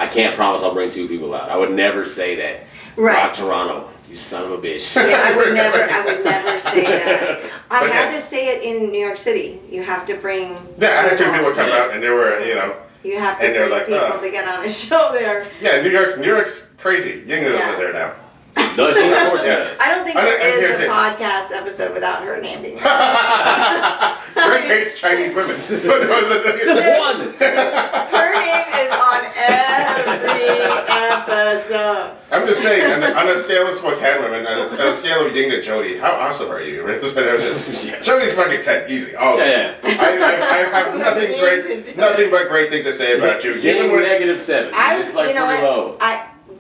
I can't promise I'll bring 2 people out. I would never say that. Right. Rock Toronto, you son of a bitch. Yeah, I would never say that. I But had yes. to say it in New York City. You have to bring. Yeah, I had 2 people come out and they were, you know. You have to and they're bring like, people to get on a show there. Yeah, New York's crazy. Ying is there now. No, she of course Yeah. does. I don't think I there here's is a it. podcast episode without her name being. Greg hates Chinese women. Just one. Her name is on every episode. I'm just saying, on a scale of Spokane women, on a scale of Ying to Jody, how awesome are you? Yes. Jody's fucking 10, easy. All Yeah. I have nothing but great things to say about you. Getting Even when -7. It's like you know pretty what? low.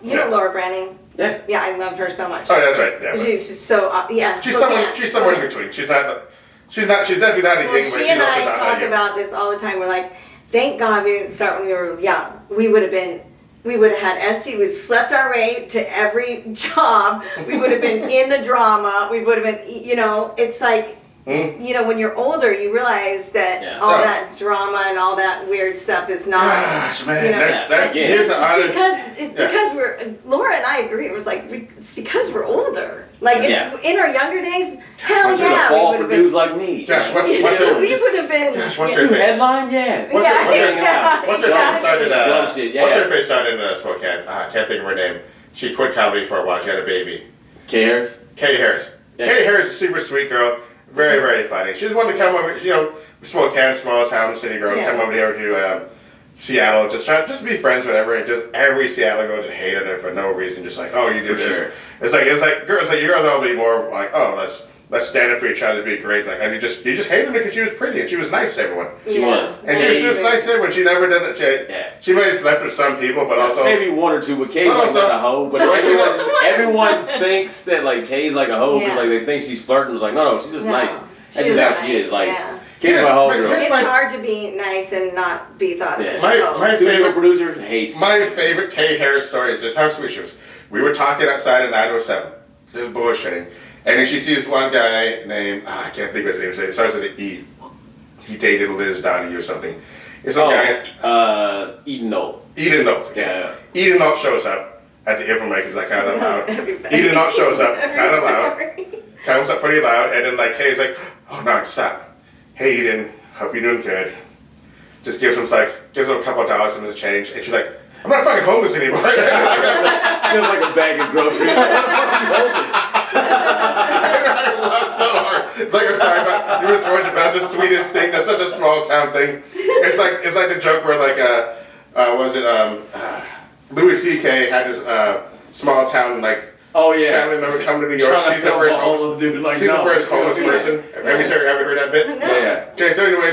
You know Laura Branning. Yeah. Yeah, I love her so much. oh, that's right. Yeah, She's just so she's somewhere in between. She's definitely not a Ying, but She she's and also I not talk a Ying. about this all the time. We're like, thank God we didn't start when we were young. We would have had ST. We slept our way to every job. We would have been in the drama. We would have been, it's like, when you're older, you realize that all that drama and all that weird stuff is not. Gosh, man, that's Yeah. here's the honest. Because Laura and I agree. It was like it's because we're older. Like in our younger days, hell What's it yeah, Fall we for would have dudes been. like me. Gosh, what's We your would have been. Gosh, what's your face? Headline? Yeah. What's her face started? Dumb shit, What's her face started in Spokane? I can't think of her name. She quit comedy for a while. She had a baby. Kay Harris? Kay Harris. Yeah. Kay Harris is a super sweet girl. Very, very funny. She just wanted to come over. Spokane, small town, city girl, come over here to Seattle, just be friends, whatever. And just every Seattle girl just hated her for no reason. Just like, oh, you do For this. sure. It's like girls all be more like, oh, let's stand up for each other, be great. Like, and you just hated her because she was pretty and she was nice to everyone. She was. And she was just nice to everyone. She never did it. She may have slept with some people, but also maybe 1 or 2, but Kay's But like also- not a hoe. But everyone thinks that like Kay's like a hoe because like they think she's flirting. It's like no, she's just nice. That's just how she is. Like Kay's my hoe girl. It's hard to be nice and not be thought of as a hoe. My Studio favorite producer hates. My favorite Kay Harris story is this: how sweet she was. We were talking outside at 907. This was bullshitting. And then she sees one guy named, I can't think of his name, it starts with an E. He dated Liz Donnie or something. It's some guy. Eden Nolte. Eden Nolte. Yeah. Eden Nolte shows up at the April mic. He's like kind of loud. Eden Nolte shows up kind of loud. Comes up pretty loud. And then like Kay's like, oh no, stop. Hey Eden, hope you're doing good. Just gives him a couple of dollars as a change. And she's like, I'm not fucking homeless anymore. Feels like a bag of groceries. I'm not homeless. I laughed so hard. It's like, I'm sorry, but you misfortune, but that's the sweetest thing. That's such a small town thing. It's like the joke where Louis C.K. had this small town family member come to New York. She's the first homeless dude. Like, she's the first homeless person. Have you heard that bit? No. Yeah. Okay, so anyway,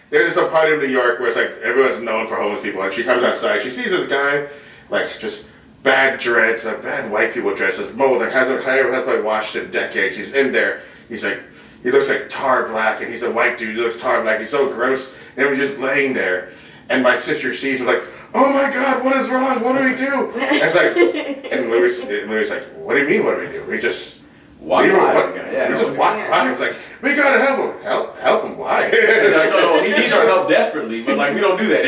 there's a part in New York where it's like everyone's known for homeless people, and she comes outside. She sees this guy, like just bad dreads, bad white people dresses, mold that hasn't been washed in decades. He's in there. He's like, he looks like tar black, and he's a white dude. He looks tar black. He's so gross, and he's just laying there. And my sister sees him like, oh my God, what is wrong? What do we do? And it's like, and Louis like, what do you mean? What do we do? We just walk by. We just walk by. It's like, we gotta help him. Help him? Why? No, he needs our help desperately, but like we don't do that.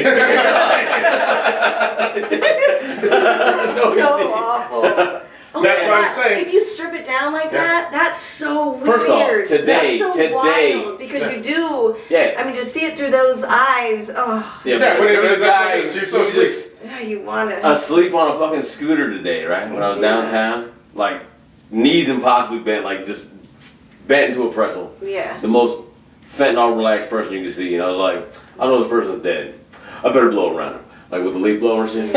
That's so awful. Oh that's what I'm saying. If you strip it down like that, that's so weird. First off, today, wild because you do. Yeah. I mean, to see it through those eyes. Oh. Yeah. When there's a guy, you're so sweet. Yeah, you want to. Asleep on a fucking scooter today, right? When I was downtown, like knees impossibly bent, like just bent into a pretzel. Yeah. The most fentanyl relaxed person you can see, and I was like, I know this person's dead. I better blow around him, like with the leaf blower and shit.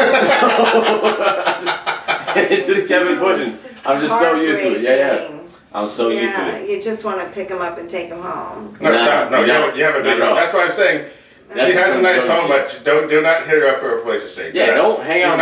It just kept me pushing. I'm just so used to it. Yeah. I'm so used to it. You just want to pick them up and take them home. No, it's not. No, you have a big home. That's why I'm saying. She has a nice home, but do not hit her up for a place to stay. Yeah, don't hang out.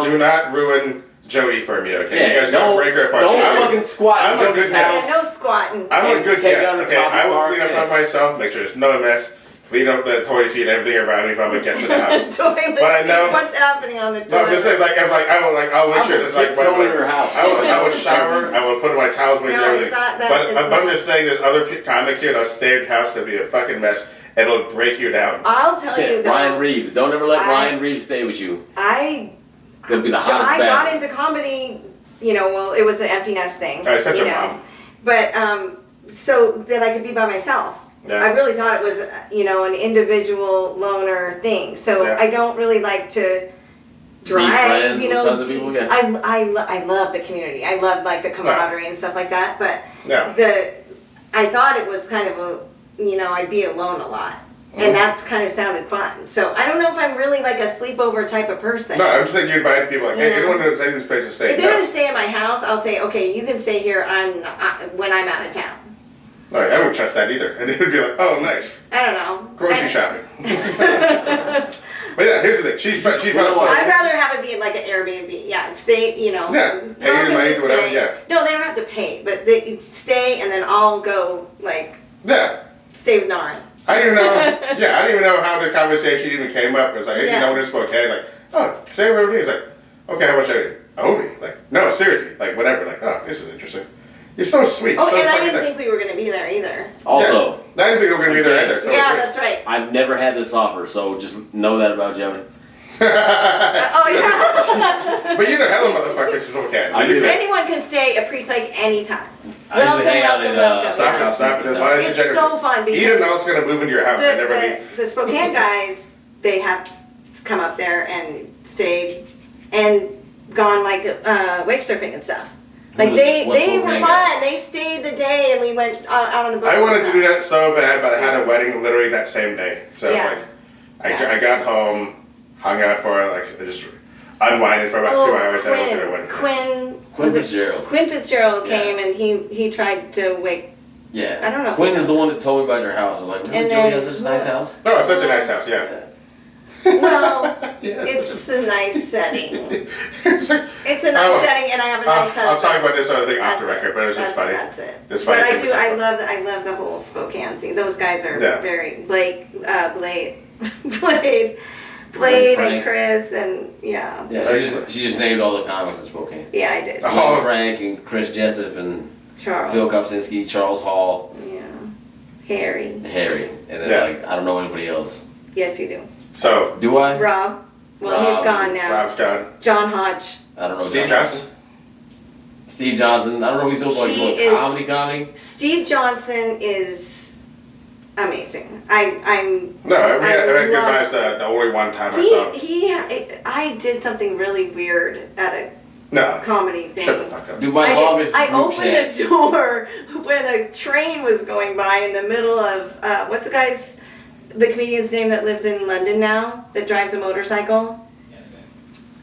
Do not ruin Jody for me, okay? Yeah, you guys gotta break her apart. Don't fucking squat. I'm a good guest. Yeah, no squatting. I'm a good guest, okay? I will clean up myself, make sure there's no mess. Clean up the toilet seat and everything around me if I'm a guest in the house. But I know what's happening on the toilet. No, I'm just saying, I'll make sure it's like in her house. I will shower. I will put my towels away and everything. But I'm just saying, there's other comics here that'll stay in the house. It'll be a fucking mess. It'll break you down. I'll tell you though. Ryan Reeves. Don't ever let Ryan Reeves stay with you. It'll be the hottest I got into comedy. Well, it was the empty nest thing. Such a mom. But so that I could be by myself. Yeah. I really thought it was, an individual loner thing. So I don't really like to drive, Tons of people, yeah. I love the community. I love like the camaraderie and stuff like that. But Yeah. I thought it was kind of I'd be alone a lot. And that's kind of sounded fun. So I don't know if I'm really like a sleepover type of person. No, I'm just saying you invite people like, hey, anyone who's in this place to stay. If they're going to stay in my house, I'll say, okay, you can stay here when I'm out of town. No, I wouldn't trust that either. And it would be like, oh, nice. I don't know. Grocery shopping. But yeah, here's the thing. She's about to I'd rather have it be like an Airbnb. Yeah, stay, Yeah, pay your money, whatever, yeah. No, they don't have to pay, but they stay and then I'll go, stay with Nara. I didn't even know how the conversation even came up. It was like, hey, when it's Spokane, like, oh, stay with me. It's like, okay, how much I owe me? Like, no, seriously, like, whatever. Like, oh, this is interesting. You're so sweet. Oh, so and I didn't think we were going to be there either. Also, I didn't think we were going to be there either. So that's right. I've never had this offer, so just know that about Jody. Oh, yeah. But you're the hell of motherfuckers who can. So anyone can stay at Pre-Psych anytime. I usually hang out in Stop it. It's so fun because even though it's going to move into your house, I never leave. The Spokane guys, they have come up there and stayed and gone wake surfing and stuff. Like they were fun. They stayed the day and we went out on the boat. I wanted to do that so bad, but I had a wedding literally that same day. So I got home, hung out for just unwinded for about 2 hours. And I went to the wedding. Quinn Fitzgerald. Quinn Fitzgerald came and he tried to wake. Yeah. I don't know. Quinn is the one that told me about your house. I was like, really, Jody has such a nice house? No, it's such a nice house, yeah. Well, it's a nice setting. It's a nice setting, and I have a nice husband. I'll talk about this other thing off the record, but it was just funny. That's it. It's funny. But I love the whole Spokane scene. Those guys are very Blade, and Chris, and Yeah, she just named all the comics in Spokane. Yeah, I did. Frank and Chris Jessup and Charles. Phil Kopsinski, Charles Hall. Yeah. Harry. And then I don't know anybody else. Yes, you do. So do I? Rob. Well, he's gone now. Rob's gone. John Hodge. I don't know. Steve Johnson. Steve Johnson. I don't know if he's also doing comedy. Steve Johnson is amazing. We had good times the only one time I saw him. I did something really weird at a comedy thing. Shut the fuck up. I opened the door when a train was going by in the middle of what's the comedian's name that lives in London now that drives a motorcycle?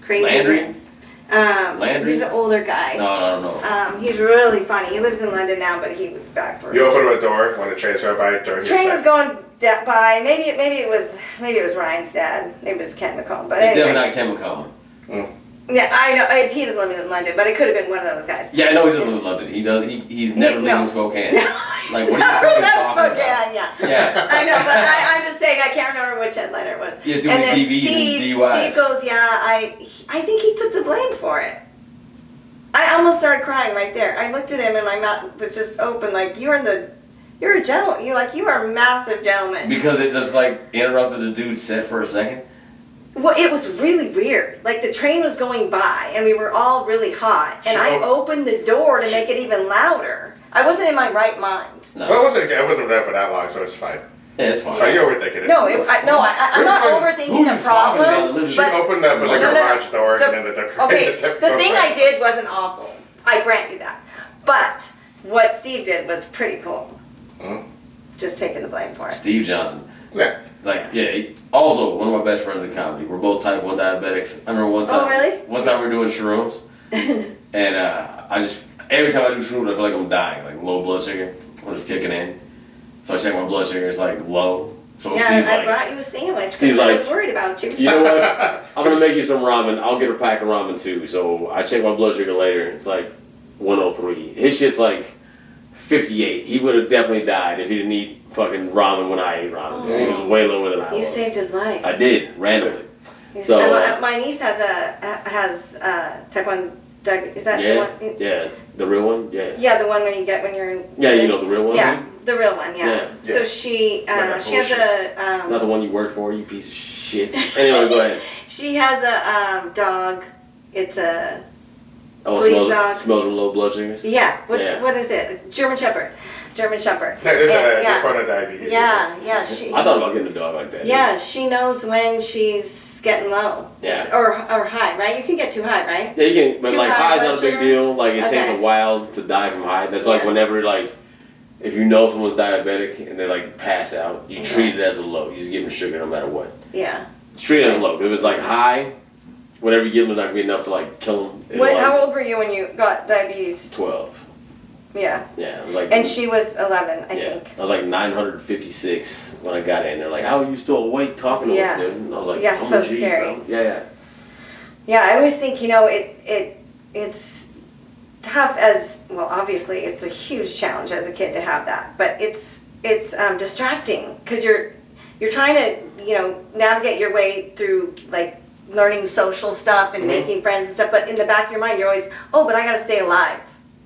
Crazy. Landry? He's an older guy. No, I don't know. He's really funny. He lives in London now, but he was back for. You opened a door when the train's going by during. Train was going by. Maybe it was Ryan's dad. Maybe it was Ken McComb. But it's anyway. definitely not Ken McComb. Yeah, I know. He doesn't live in London, but it could have been one of those guys. Yeah, I know he doesn't live in London. He's never lived in Spokane. Like, what are you fucking talking about? Yeah. I know, but I'm just saying, I can't remember which headliner it was. Yes, and then Steve goes, I think he took the blame for it. I almost started crying right there. I looked at him and my mouth was just open, like, you're a gentleman. You are a massive gentleman. Because it just, like, interrupted this dude's set for a second? Well, it was really weird. Like, the train was going by, and we were all really hot, and I opened the door to make it even louder. I wasn't in my right mind. No. Well, I wasn't there for that long, so it's fine. Yeah, it's fine. So you're overthinking it. No, I'm not overthinking the problem. She opened up the garage door, and then the okay, just kept going. The thing I did wasn't awful. I grant you that. But what Steve did was pretty cool. Mm-hmm. Just taking the blame for it. Steve Johnson. Yeah. Also, one of my best friends in comedy. We're both type 1 diabetics. I remember one time. Oh, really? One time we were doing shrooms. And every time I do shrooms, I feel like I'm dying. Like low blood sugar when it's kicking in. So I check my blood sugar, it's like low. So Steve's I brought you a sandwich because I was worried about you. You know what? I'm going to make you some ramen. I'll get a pack of ramen too. So I check my blood sugar later. It's like 103. His shit's like 58. He would have definitely died if he didn't eat fucking ramen when I ate ramen. He was way lower than I was. You saved his life. I did, randomly. So my niece has type 1 diabetes. Is that the one? Yeah, the real one? Yeah. Yeah, the one when you're in... Yeah, you know the real one? Yeah, the real one, yeah. So she has a... Not the one you work for, you piece of shit. Anyway, go ahead. She has a dog. It's a... police dog. Smells with low blood sugars? Yeah. What is it? German Shepherd. German Shepherd. They're part of diabetes. Yeah. I thought about getting a dog like that. Yeah, she knows when she's getting low. Yeah. Or high, right? You can get too high, right? Yeah, you can, but like high's not a big deal. Like it takes a while to die from high. That's like whenever like, if you know someone's diabetic and they like pass out, you treat it as a low. You just give them sugar no matter what. Yeah. Treat it as a low. If it was like high, whatever you give them is not gonna be enough to like kill them. How old were you when you got diabetes? 12. Yeah. Yeah, it was like. And she was 11, I think. I was like 956 when I got in. They're like, "How are you still awake talking to us, dude?" And I was like, "Yeah, so scary." Bro. Yeah. Yeah, I always think it's tough as well. Obviously, it's a huge challenge as a kid to have that, but it's distracting because you're trying to navigate your way through like learning social stuff and making friends and stuff. But in the back of your mind, you're always, but I got to stay alive.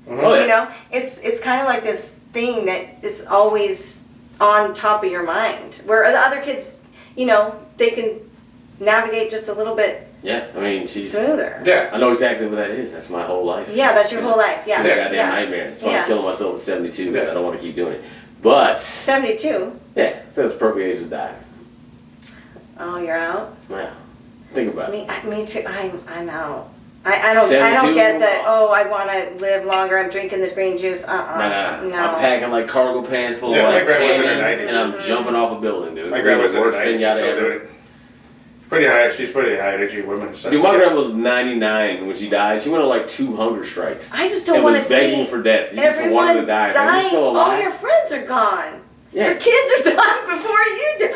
Mm-hmm. It's kind of like this thing that is always on top of your mind. Where the other kids, they can navigate just a little bit. Yeah, I mean she's smoother. Yeah, I know exactly what that is. That's my whole life. Yeah, that's your whole life. Yeah, goddamn nightmare. That's why I'm killing myself at 72 because I don't want to keep doing it. But 72. Yeah, that's the perfect age to die. Oh, you're out. Yeah, think about it. Me too. I'm out. I don't get that. Oh, I want to live longer. I'm drinking the green juice. No. I'm packing like cargo pants full of like candy, and I'm jumping off a building, dude. My grandma's in her 90s. Pretty high. She's pretty high energy woman. So. Dude, my grandma was 99 when she died. She went on like 2 hunger strikes. I just don't want to see. And was begging for death. You just wanted to die. Dying. You're still alive. All your friends are gone. Yeah. Your kids are dying before you do.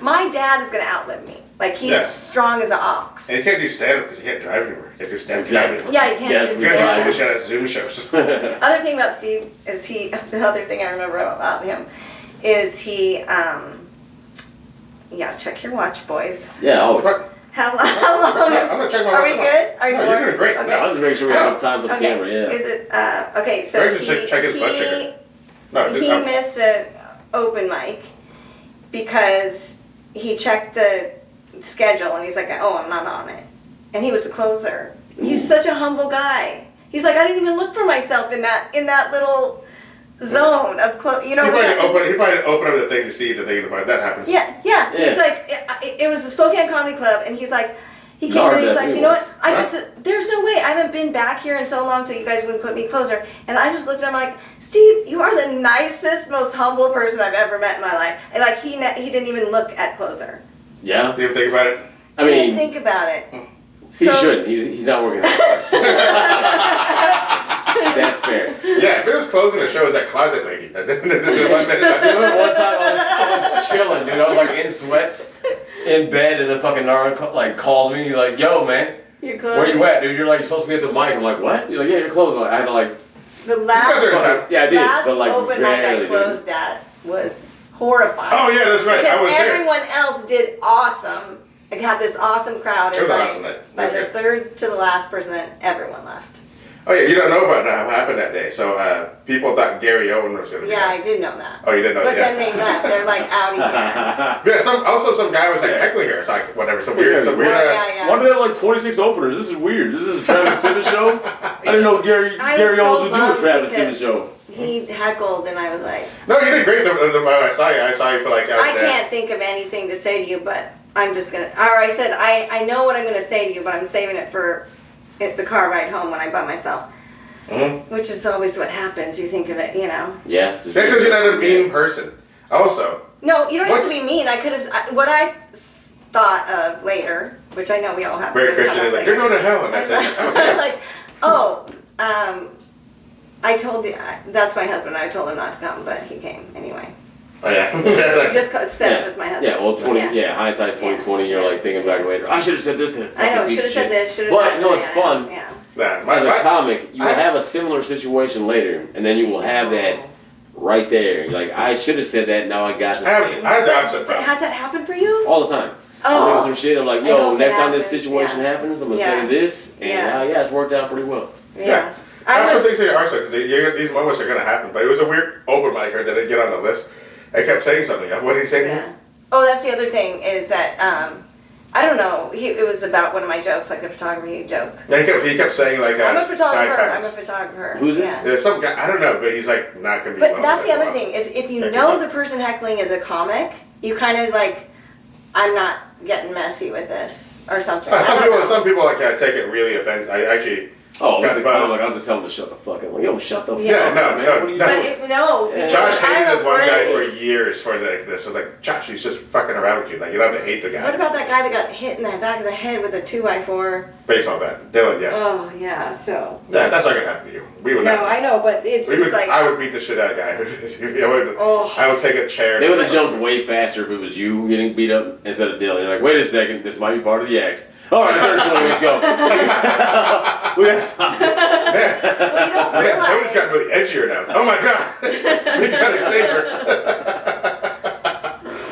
My dad is gonna outlive me. Like he's strong as an ox. And you can't do stand up because you can't drive anywhere. You can't do stand up. Anymore. Yeah, you can't do stand up. You can't do Zoom shows. Other thing about Steve is the other thing I remember about him is he check your watch, boys. Yeah, always. How long? I'm gonna check my watch. Are we good? You're doing great. Okay. No, I'll just make sure we have enough time for the camera. Yeah. Is it okay? So check his blood sugar. He missed an open mic because he checked the schedule and he's like, "Oh, I'm not on it," and he was the closer. He's such a humble guy. He's like, I didn't even look for myself in that little zone of he probably didn't open up the thing to see the thing about that happens. Yeah. He's like, it was the Spokane Comedy Club, and he's like, he came in and he's like, you know what? There's no way. I haven't been back here in so long, so you guys wouldn't put me closer. And I just looked at him like, Steve, you are the nicest, most humble person I've ever met in my life. And like he didn't even look at closer. Yeah. Do you ever think about it? I mean, think about it. He shouldn't. He's not working hard. That's fair. Yeah, if it was closing the show, it was that closet lady. One time I was chilling, dude. I was like in sweats, in bed, and the fucking Nara calls me. He's like, "Yo, man, Your clothes. Where you at, dude? You're like supposed to be at the mic. I'm like, what? He's like, yeah, your clothes. I had to like. The last yeah, I did. last but like, open mic I closed at was horrifying. Oh yeah, that's right. Because I was everyone else did awesome. It had this awesome crowd. It was awesome night. By the third to the last person, everyone left. Oh yeah, you don't know about what happened that day. So people thought Gary Owen was going to be Yeah, I did know that. Oh, you didn't know but that? But then they left. They're like out of here. Yeah, some guy was like heckling her. It's like whatever, some weird ass. Why do they have like 26 openers? This is weird. This is a Travis Simmons show. I didn't know Gary Owens would do a Travis Simmons show. He heckled, and I was like, no, you did great. I saw you for like. I can't think of anything to say to you, but I'm just gonna. Or I said I know what I'm gonna say to you, but I'm saving it for the car ride home when I'm by myself. Mm-hmm. Which is always what happens. You think of it, you know. Yeah. That's because you're not a mean person. Also. No, you don't have to be mean. I could have. What I thought of later, which I know we all have. Very Christian is like, you're going to hell, and I said, okay. Like, I told you that's my husband. I told him not to come, but he came anyway. Oh yeah. He just said it was my husband. Yeah, well, hindsight's 2020. You're like thinking back later. I should have said this to him. I know. Should have said this. Should have. But no, it's fun. Yeah. As a comic, you will have a similar situation later, and then you will have that right there. You're like, I should have said that. Now I got this. I have the opposite problem. Has that happened for you? All the time. Oh. I'm some shit. I'm like, yo, next time this situation happens, I'm gonna say this, and it's worked out pretty well. Yeah. That's what they say are because these moments are gonna happen. But it was a weird open mic that didn't get on the list. I kept saying something. What did he say? Yeah. Oh, that's the other thing is that I don't know. It was about one of my jokes, like a photography joke. Yeah, he kept saying like I'm a photographer. Who's this? Yeah. There's some guy. I don't know, but he's like not gonna be. But that's the other thing is if you know the person heckling is a comic, you kind of like, I'm not getting messy with this or something. Some people like take it really offensive. I actually. Oh, that's I'll just tell him to shut the fuck up. Like, yo, shut the fuck up. No. Josh hated this one guy for years for this. So like, Josh, he's just fucking around with you. Like, you don't have to hate the guy. What about that guy that got hit in the back of the head with a 2x4? Baseball bat. Dylan, yes. Oh, yeah, so. Yeah, that's not going to happen to you. We would not. No, I know, but it's just like. I would beat the shit out of guy. I would take a chair. They would have jumped way faster if it was you getting beat up instead of Dylan. You're like, wait a second, this might be part of the act. All right, let's go. We gotta stop this. Jody's gotten really edgier now. Oh my god, we gotta save her.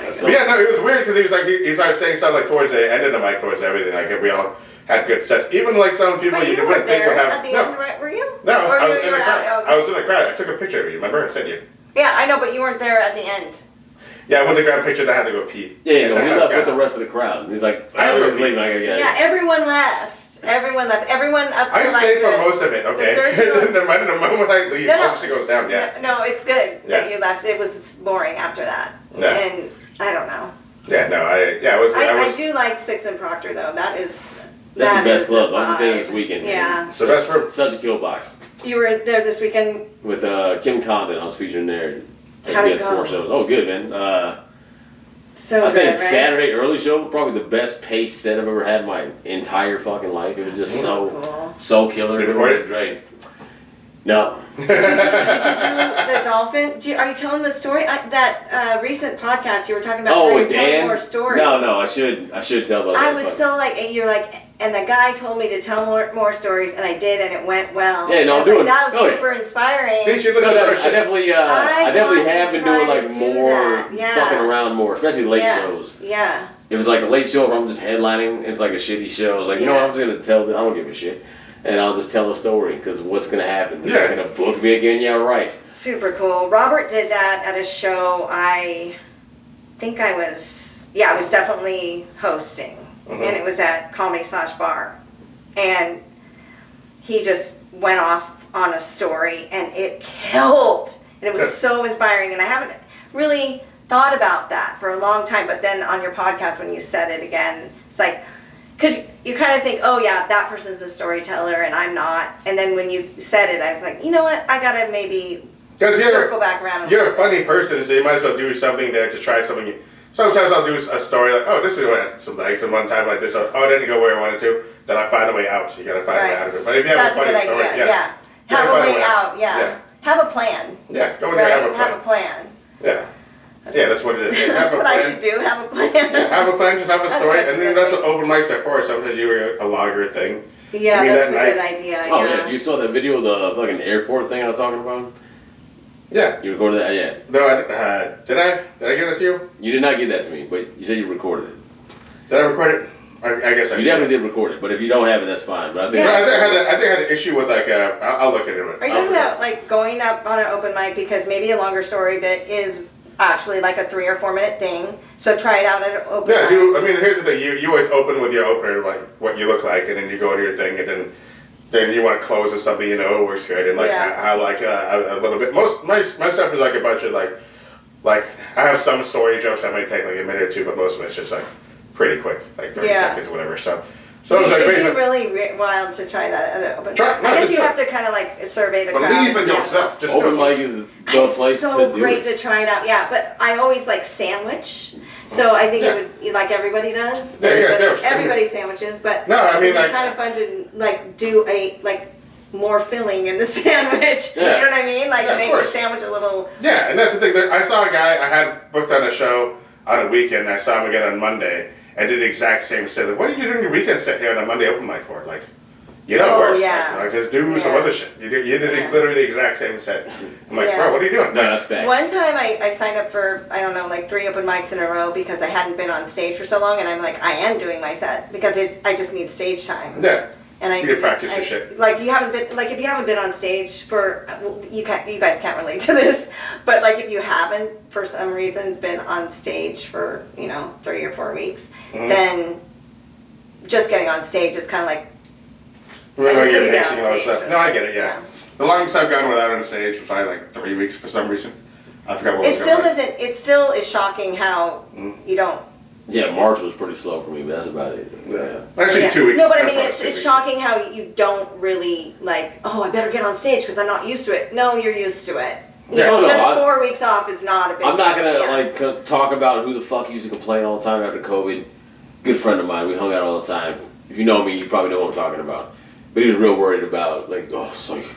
It was weird because he was like he started saying stuff like towards the end of the mic, towards everything. Like if we all had good sets, even like some people you wouldn't think would have. At the end, right? Were you? No, I was in the crowd. I was in the crowd. I took a picture of you. Remember, I sent you. Yeah, I know, but you weren't there at the end. Yeah, I went to grab a picture that I had to go pee. Yeah, he left with the rest of the crowd. He's like, I was leaving, I gotta get out. Yeah, everyone left. Everyone up to I stayed for most of it, okay? The moment I leave, she goes down, No, it's good that you left. It was boring after that. Yeah. And I don't know. Yeah, no, I do like Six and Proctor, though. That's the best club. I was there this weekend. Yeah. It's the best room. Such a kill box. You were there this weekend? With Kim Condon. I was featuring there. How'd it go? 4 shows. Oh, good, man. I think Saturday early show, probably the best paced set I've ever had in my entire fucking life. It was just so killer. It was great. No. Did you do the dolphin? Are you telling the story? That recent podcast you were talking about. Oh, with Dan? More stories. No, I should tell about that. I was so like, you're like, and the guy told me to tell more stories, and I did, and it went well. Yeah, no, I'm doing. That was super inspiring. See, you listen to our shit. I definitely have been doing like more fucking around more, especially late shows. Yeah. It was like a late show where I'm just headlining. It's like a shitty show. I was like, you know what, I'm just gonna tell. I don't give a shit. And I'll just tell a story, because what's going to happen? They're going to book me again? Yeah, right. Super cool. Robert did that at a show I think I was definitely hosting. Mm-hmm. And it was at Comedy / Bar. And he just went off on a story, and it killed. And it was so inspiring. And I haven't really thought about that for a long time. But then on your podcast, when you said it again, it's like... Because you kind of think, oh yeah, that person's a storyteller and I'm not. And then when you said it, I was like, you know what? I gotta maybe circle back around. You're a funny person, so you might as well do something there. Just try something. Sometimes I'll do a story like, oh, this is what I had some legs, and one time like this, oh, I didn't go where I wanted to. Then I find a way out. So you gotta find a way out of it. But if you have a funny story, have a way out. Yeah. Have a plan. Yeah, go in there and have a plan. Yeah. That's what it is. That's what I should do. Have a plan. Yeah, have a plan. Just have a story, and then that's what open mics are for. Sometimes you were a logger thing. Yeah, that's a good idea. Oh yeah, you saw that video of the fucking airport thing I was talking about? Yeah. You recorded that? Yeah. No, did I give that to you? You did not give that to me, but you said you recorded it. Did I record it? I guess I did. You definitely did record it, but if you don't have it, that's fine. But I think I think I had an issue with I'll look at it. Are you talking about like going up on an open mic because maybe a longer story bit is actually like a 3 or 4 minute thing? So try it out at an open mic. Here's the thing. You always open with your opener, like what you look like, and then you go to your thing, and then you want to close with something it works good, and how a little bit. My stuff is like a bunch of like I have some story jokes that might take like a minute or two, but most of it's just like pretty quick, like 30 seconds or whatever. So it's like it'd be really wild to try that at an open mic. I guess you have to kind of like survey the crowd. Believe in yourself. Just open mic is the place to do it. It's so great to try it out. Yeah, but I always like sandwich. So I think it would be like everybody does. Everybody sandwiches, but it'd be kind of fun to like do a more filling in the sandwich. Yeah. You know what I mean? Like make the sandwich a little. Yeah, and that's the thing. I saw a guy I had booked on a show on a weekend. I saw him again on Monday. I did the exact same set. Like, what did you do in your weekend set here on a Monday open mic for? Like, it works. Yeah. Like, just do some other shit. You did literally the exact same set. I'm like, bro, what are you doing? No, that's facts. One time I signed up for, I don't know, like 3 open mics in a row because I hadn't been on stage for so long, and I'm like, I am doing my set because I just need stage time. Yeah. And you can practice your shit. Like if you haven't been on stage for, you guys can't relate to this, but like if you haven't for some reason been on stage for 3 or 4 weeks, then just getting on stage is kind of like. You're pacing all that stuff. No, I get it. Yeah. The longest I've gone without on stage was probably like 3 weeks for some reason. I forgot what. It still is shocking how you don't. Yeah, March was pretty slow for me, but that's about it. Yeah. Actually, 2 weeks. No, but I mean, it's shocking how you don't really like, I better get on stage because I'm not used to it. No, you're used to it. Just 4 weeks off is not a big deal. I'm not going to talk about who the fuck used to complain all the time after COVID. Good friend of mine, we hung out all the time. If you know me, you probably know what I'm talking about. But he was real worried about, it's like,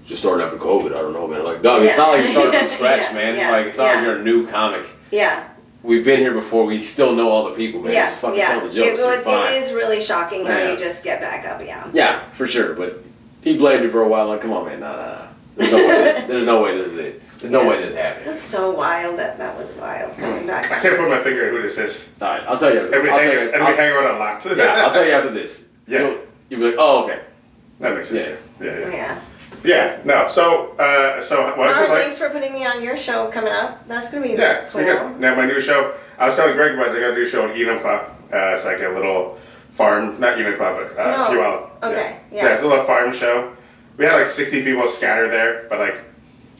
just starting after COVID, I don't know, man. Like, dog, it's not like you're starting from scratch, man. Like, it's not like you're a new comic. Yeah. We've been here before. We still know all the people, man. Just fucking tell the jokes. It is really shocking how you just get back up, Yeah, for sure. But he blamed me for a while. Like, come on, man. Nah. There's no way this is it. There's no way this happened. It was so wild that was wild coming back. I can't put my finger on who this is. All right, I'll tell you. And we hang out a lot. Yeah, I'll tell you after this. Yeah. You'll be like, oh, okay. That makes sense. Yeah. Yeah, no. So what's it like? Thanks for putting me on your show coming up. That's gonna be cool. Now my new show. I was telling Greg about it. I got a new show on Enum Club. It's like a little farm, not Enum Club, but Puyallup. Okay. Yeah, it's a little farm show. We had like 60 people scattered there, but like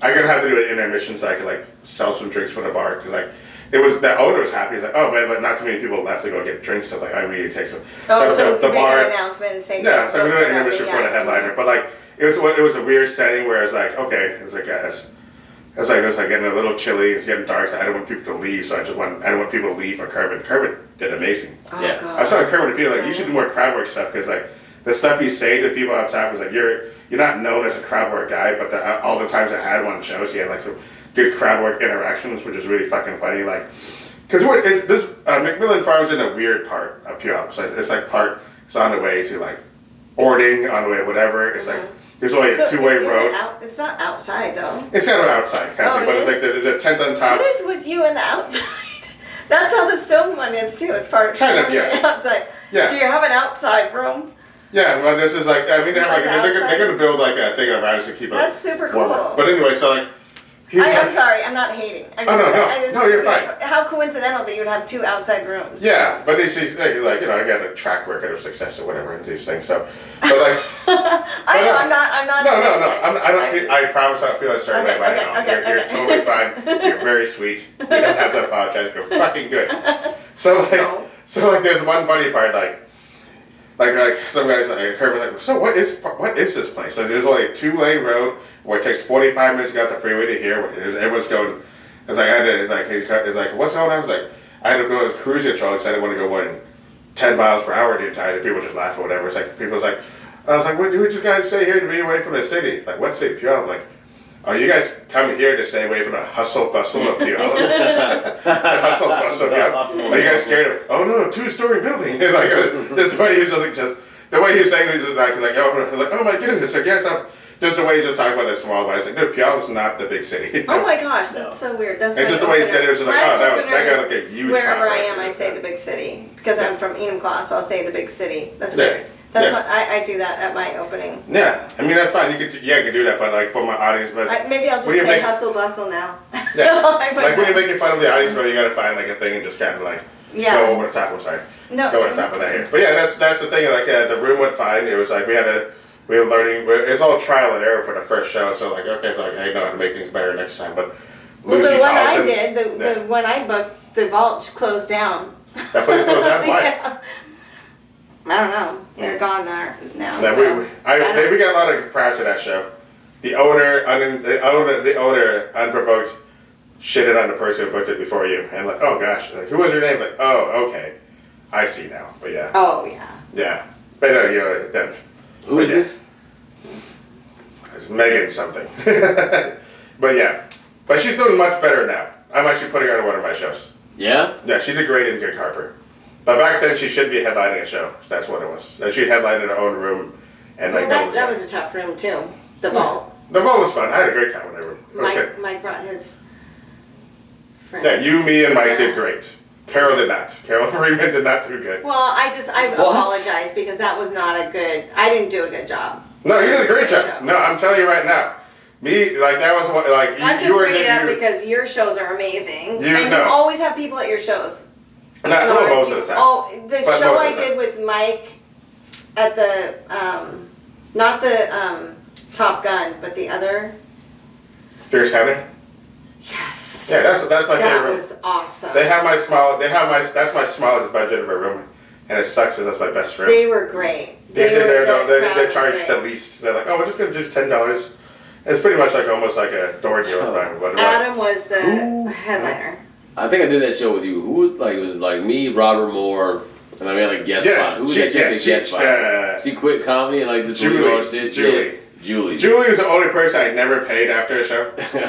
I'm gonna have to do an intermission so I could like sell some drinks for the bar because like the owner was happy. He's like, oh man, but not too many people left to go get drinks. So like I really take some. So the make an announcement and say. Yeah, so we're doing an intermission for the headliner, but like. It was a weird setting where it's like, okay, it was like getting a little chilly, it's getting dark, so I didn't want people to leave, so I didn't want people to leave for Kermit. Kermit did amazing. Oh, yeah. God. I was telling Kermit to people like, you should do more crowd work stuff, because like, the stuff you say to people outside was like, you're not known as a crowd work guy, but all the times I had him on shows, he had like some good crowd work interactions, which is really fucking funny, like, because McMillan Farm's in a weird part of Puyallup, so it's like it's on the way to like Ording, on the way to whatever, it's like, there's only a two-way road. It's not outside though. It's kind of outside, kind of thing, but it's like there's a tent on top. What is with you and the outside? That's how the stone one is too. It's part kind of outside. Yeah. Do you have an outside room? Yeah, well, this is like they're gonna build like a thing around us to keep it. That's super cool. Warmer. But anyway, so like. I'm sorry, I'm not hating. No, you're fine. How coincidental that you'd have 2 outside rooms. Yeah, but these like I got a track record of success or whatever in these things. So, but like. I'm not. No. I promise I don't feel a certain way about it. You're totally fine. You're very sweet. You don't have to apologize. You're fucking good. So like, there's one funny part like some guys like Kermit like, so what is this place? So there's only a 2-lane road where it takes 45 minutes to get off the freeway to here. Everyone's going. It's like what's going on? It's like I had to go with cruise control because I didn't want to go more than 10 miles per hour the entire time. People just laugh or whatever. It's like people's like. I was like, we just gotta stay here to be away from the city. Like, what city? Puyallup. Like, oh, you guys come here to stay away from the hustle bustle of Puyallup? The hustle bustle of Puyallup? Are you guys scared of, oh no, 2-story building? Like, just the way he's just, the way he's saying this is like, oh my goodness, I guess I'm, just the way he's just talking about the small one. It's like, dude, Puyallup's not the big city. Oh my gosh, that's so weird. That's and just the way he said it was just like, oh, that got like a huge wherever I am, I say the big city. Because I'm from Enumclaw, so I'll say the big city. That's weird. That's what I do that at my opening. Yeah, I mean that's fine. You could do that, but like for my audience, but maybe I'll just say hustle bustle now. Yeah, like when you're making fun of the audience, but you gotta find like a thing and just kind of like go over the top. I'm sorry, go over the top of that here. But yeah, that's the thing. Like the room went fine. It was like we were learning. It's all trial and error for the first show. So like okay, so like I know how to make things better next time. But Lucy the one I did, the one I booked, the vault closed down. That place closed down. Why? Yeah. I don't know. They're gone there now. Yeah, so, we got a lot of press at that show. The owner unprovoked shitted on the person who booked it before you, and like, oh gosh, like, who was your name? Like, oh, okay, I see now. But yeah. Oh yeah. Yeah, but no, who is this? It's Megan something. But yeah, but she's doing much better now. I'm actually putting her on one of my shows. Yeah. Yeah, she did great in Good Harper. But back then, she should be headlining a show. That's what it was. And she headlined in her own room, and like that was a tough room too. The vault. The vault was fun. I had a great time in that room. Mike brought his friends. Yeah, you, me, and Mike did great. Carol did not. Carol Freeman did not do good. Well, I apologize because that was not a good. I didn't do a good job. No, you did a great job. No, I'm telling you right now. Me, like that was what, like I'm just bringing it up because your shows are amazing, and you always have people at your shows. Not most of the time. Oh, the show I did with Mike at the, not the Top Gun, but the other. Fierce County? Yes. Yeah, that's my favorite. That was awesome. That's my smallest budget of a room, and it sucks because that's my best room. They were great. They charged the least. They're like, oh, we're just going to do $10. It's pretty much like almost like a door deal. Adam was the headliner. I think I did that show with you. Who it was like me, Robert Moore, and I mean like guest spot. Who was that chick guest spot? She quit comedy and like just Julie. Julie was the only person I never paid after a show. Because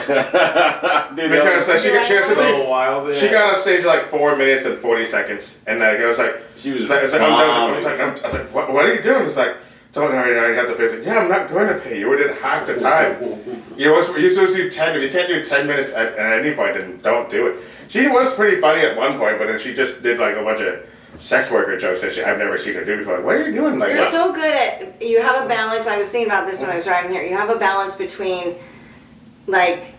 she got on stage like 4 minutes and 40 seconds, and like it was like she was. I was like, what are you doing? It's like, don't already have to pay. Like, yeah, I'm not going to pay you. We did half the time. You're supposed to do 10. If you can't do 10 minutes at any point, then don't do it. She was pretty funny at one point, but then she just did like a bunch of sex worker jokes that I've never seen her do before. Like, what are you doing? Like, you're so good at. You have a balance. I was thinking about this when I was driving here. You have a balance between, like,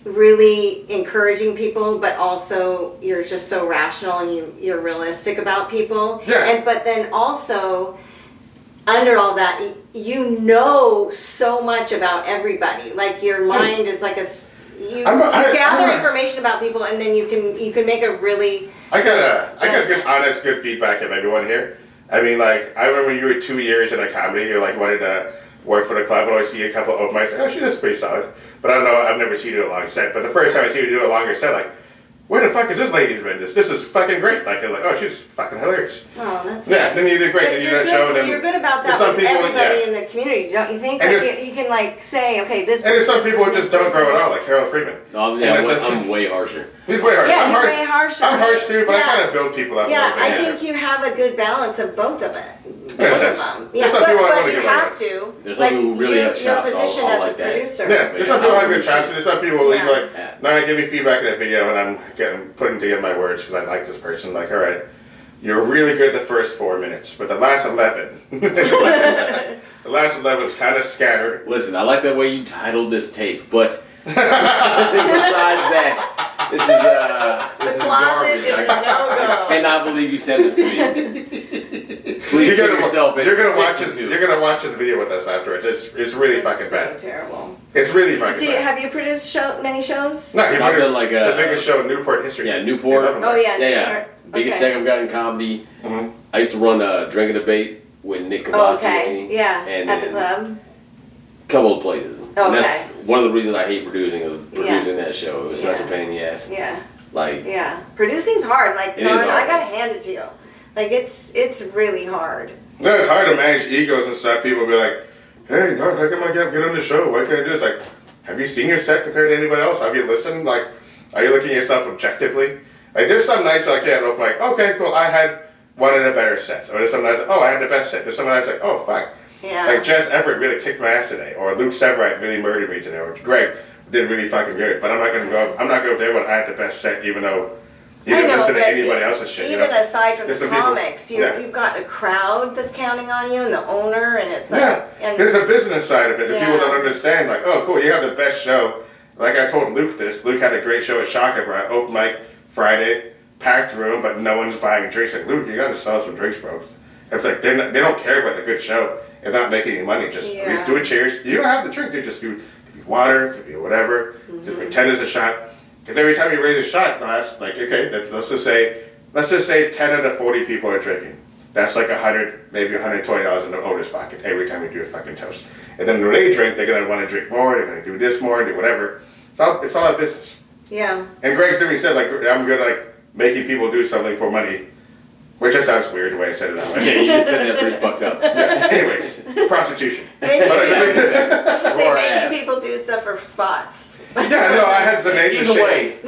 really encouraging people, but also you're just so rational and you're realistic about people. Yeah. But then also, under all that, you know so much about everybody. Like your mind is like you gather information about people, and then you can make a really. I got good, honest, good feedback of everyone here. I mean, like I remember you were 2 years in a comedy. You like wanted to work for the club, and I see a couple of open mics. Like, oh, she does pretty solid. But I don't know. I've never seen you do a long set. But the first time I see you do a longer set, like, where the fuck is this lady doing this? This is fucking great. Like, oh, she's fucking hilarious. Oh, that's nice. Then you did great. Then you did show. You're good about that with everybody in the community, don't you think? Like you can like say, okay, this. And there's some people who just don't grow at all, like Harold Freeman. Oh, yeah, I'm way harsher. He's way harsher. Yeah, you're way harsher. I'm harsh too, but I kind of build people up. Yeah, I think you have a good balance of both of it. In a sense. Yeah, but you have to. There's some people who really have chops. Your position as a producer. Yeah, there's some people who have good chops, and there's some people who leave like, no, give me feedback in a video, and I'm putting together my words because I like this person. Like, all right, you're really good the first 4 minutes, but the last 11, the last 11 is kind of scattered. Listen, I like the way you titled this tape, but besides that, this is closet garbage. is a no-go. I cannot believe you said this to me. Please put yourself in. You're gonna watch this video with us afterwards. It's really fucking bad. Terrible. It's really fucking bad. Have you produced many shows? No, I've done like the biggest show in Newport history. Yeah, Newport. Oh yeah, yeah. Biggest check I've got in comedy. Mm-hmm. I used to run a Drink and Debate with Nick Kabasi. Oh, okay. Yeah. And at the club. Couple of places. Okay. And that's one of the reasons I hate producing that show. It was such a pain in the ass. Yeah. Like. Yeah. Producing's hard. Like, it is hard. I gotta hand it to you. Like, it's really hard. No, it's hard to manage egos and stuff. People be like, hey, no, how come I get on the show? What can I do? It's like, have you seen your set compared to anybody else? Have you listened? Like, are you looking at yourself objectively? Like, there's some nights like, yeah, look like, okay, cool, I had one of the better sets. Or there's some nights like, oh, I had the best set. There's some nights like, oh, fuck. Yeah. Like, Jess Everett really kicked my ass today. Or Luke Severide really murdered me today. Or Greg did really fucking good. But I'm not going to go up there when I had the best set, even though you didn't listen to anybody else's shit. Even aside from there's the comics, you've got a crowd that's counting on you and the owner, and it's like... Yeah, there's a business side of it that people don't understand. Like, oh, cool, you have the best show. Like I told Luke this. Luke had a great show at Shaka, bro. Open mic Friday, packed room, but no one's buying drinks. Like, Luke, you got to sell some drinks, bro. It's like they don't care about the good show and not making any money. Just at least do a cheers. You don't have the drink, dude. Just do water, could be whatever. Just pretend it's a shot. Because every time you raise a shot glass, like, okay, let's just say 10 out of 40 people are drinking. That's like $100, maybe $120 in the owner's pocket every time you do a fucking toast. And then when they drink, they're gonna want to drink more. They're gonna do this more, do whatever. It's all a business. Yeah. And Greg simply said, like, I'm good at like making people do something for money, which just sounds weird the way I said it that way. Yeah, you just said that pretty fucked up. Yeah. Anyways, prostitution. Making people do stuff for spots. Yeah, no, I had Sinead just way. I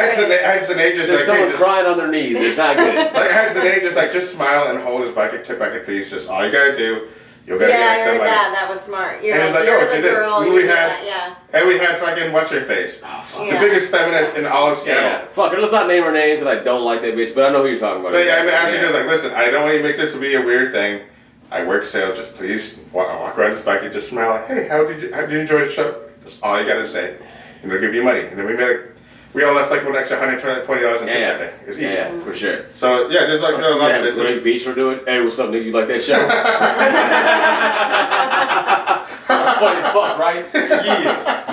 had Sinead just There's like, someone crying on their knees. It's not good. Like, I had Sinead just like, just smile and hold his bucket, tip bucket, please. Just all you gotta do. You'll get I heard that. That was smart. You're and like, it's like, you're the girl. And we had fucking what's her face, the biggest feminist in all of Seattle. Yeah, fuck her. Let's not name her name because I don't like that bitch. But I know who you're talking about. But yeah, I mean, actually, was like, listen, I don't want you to make this be a weird thing. I work sales. Just please walk around this bucket, just smile. Like, hey, how did you enjoy the show? That's all you gotta say. And they'll give you money. And then we all left like an extra $120 in tips that day. It's easy. Yeah, for sure. So yeah, there's like a lot of business. Greg Beach for doing. Hey, what's up, nigga? You like that show? That's funny as fuck, right? Yeah.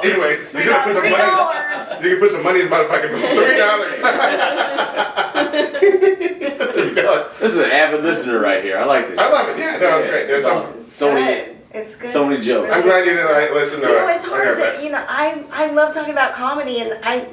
Anyways, you can put some money. You can put some money in this motherfucker for $3. This is an avid listener right here. I like this. I love it. Yeah, no, it's great. There's so many. It's good. So many jokes. I'm glad you didn't listen to it. It's hard to, I love talking about comedy, and I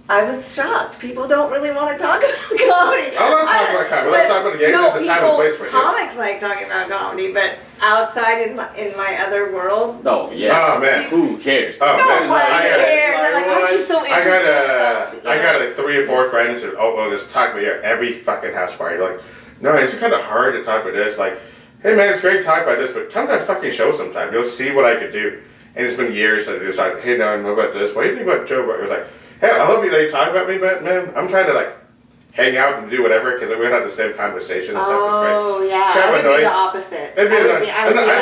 was shocked. People don't really want to talk about comedy. I love talking about comedy. I love talking about the game. There's a time and place for it. Comics like talking about comedy, but outside in my other world. Oh, yeah. Oh, man. Who cares? Oh, nobody cares. I'm like, aren't you so interested? I got like 3 or 4 friends who will just talk to me at every fucking house party. Like, no, it's kind of hard to talk about this. Like, hey man, it's great to talk about this, but come to that fucking show sometime. You'll see what I could do. And it's been years that it's like, hey, no, what about this? What do you think about Joe? It was like, hey, I love you that you talk about me, but man, I'm trying to like hang out and do whatever because we had the same conversation and stuff. Oh, yeah. So I would be the opposite. I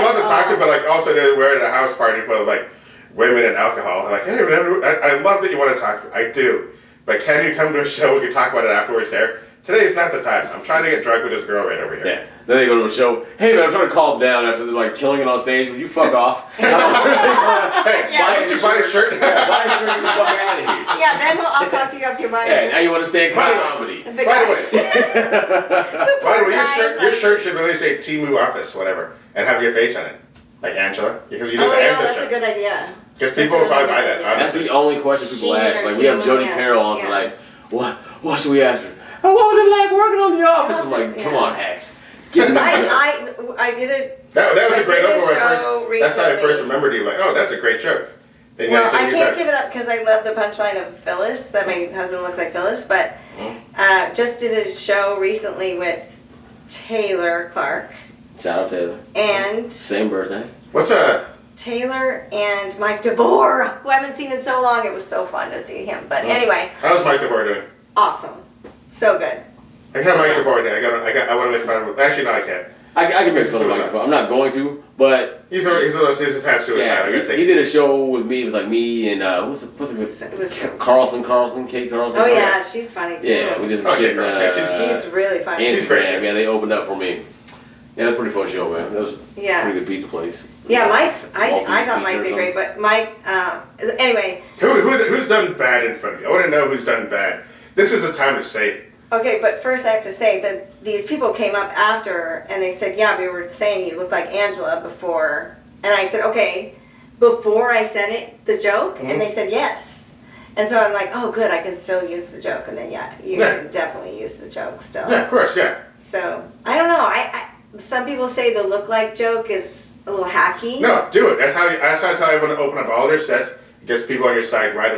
love to talk to you, but like also we're at a house party full of like women and alcohol. I'm like, hey, man, I love that you want to talk to me. I do. But can you come to a show? We can talk about it afterwards there. Today's not the time. I'm trying to get drunk with this girl right over here. Yeah. Then they go to a show. Hey man, I'm trying to calm down after they're like killing it on stage. Will you fuck off? Hey, why don't you buy a shirt? Yeah, buy a shirt and get the fuck out of here. Yeah, then I'll talk to you after you buy a shirt. Yeah, now you want to stay in comedy. By the way, your shirt should really say Timu Office, whatever, and have your face on it. Like Angela. Because you do the Angela that's a good idea. Because people will probably buy that. That's the only question people ask. Like, we have Jody Carroll on tonight. What should we ask her? Oh, what was it like working on The Office? I'm like, come on, Hacks. I did it. That was a great opener. That's how I first remembered you. Like, oh, that's a great joke. Well, I can't give it up because I love the punchline of Phyllis, that my husband looks like Phyllis, but just did a show recently with Taylor Clark. Shout out Taylor. And same birthday. What's Taylor and Mike DeBoer, who I haven't seen in so long. It was so fun to see him. But anyway. How's Mike DeBoer doing? Awesome. So good. I got Mike DeBoer doing. I want to make fun of him. Actually, no, I can't. I can make fun of Mike DeBoer. I'm not going to, but he's attached suicide. Yeah, he did a show with me. It was like me and what's the Kate Carlson. Oh yeah, she's funny too. Yeah, we did some shit. She's really funny. Instagram, yeah, they opened up for me. Yeah, it was a pretty fun show, man. That was a pretty good pizza place. Yeah, Mike's. I thought Mike did great, but Mike. Anyway. Who's done bad in front of you? I want to know who's done bad. This is the time to say it. Okay, but first I have to say that these people came up after and they said, yeah, we were saying you looked like Angela before. And I said, okay, before I said it, the joke? And they said, yes. And so I'm like, oh, good, I can still use the joke. And then, you can definitely use the joke still. Yeah, of course, yeah. So, I don't know. Some people say the look like joke is a little hacky. No, do it. That's how I tell everyone to open up all their sets. It gets people on your side right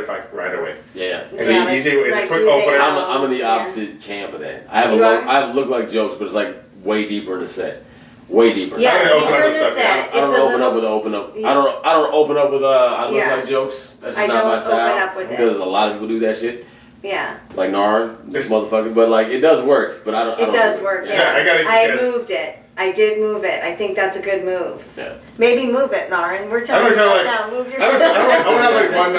away. Yeah. It's easy. It's a quick opener. I'm in the opposite camp of that. I have look like jokes, but it's like way deeper in the set. Way deeper. Yeah, deeper in the set. I don't open up with open up. I don't open up with I look like jokes. That's just not my style. I don't open up with it. Because a lot of people do that shit. Yeah. Like Narn, this motherfucker. But like it does work. But I don't. It does work. Yeah. I moved it. I did move it. I think that's a good move. Yeah. Maybe move it, Narn. We're telling you right now. Move your stuff. I don't have like one.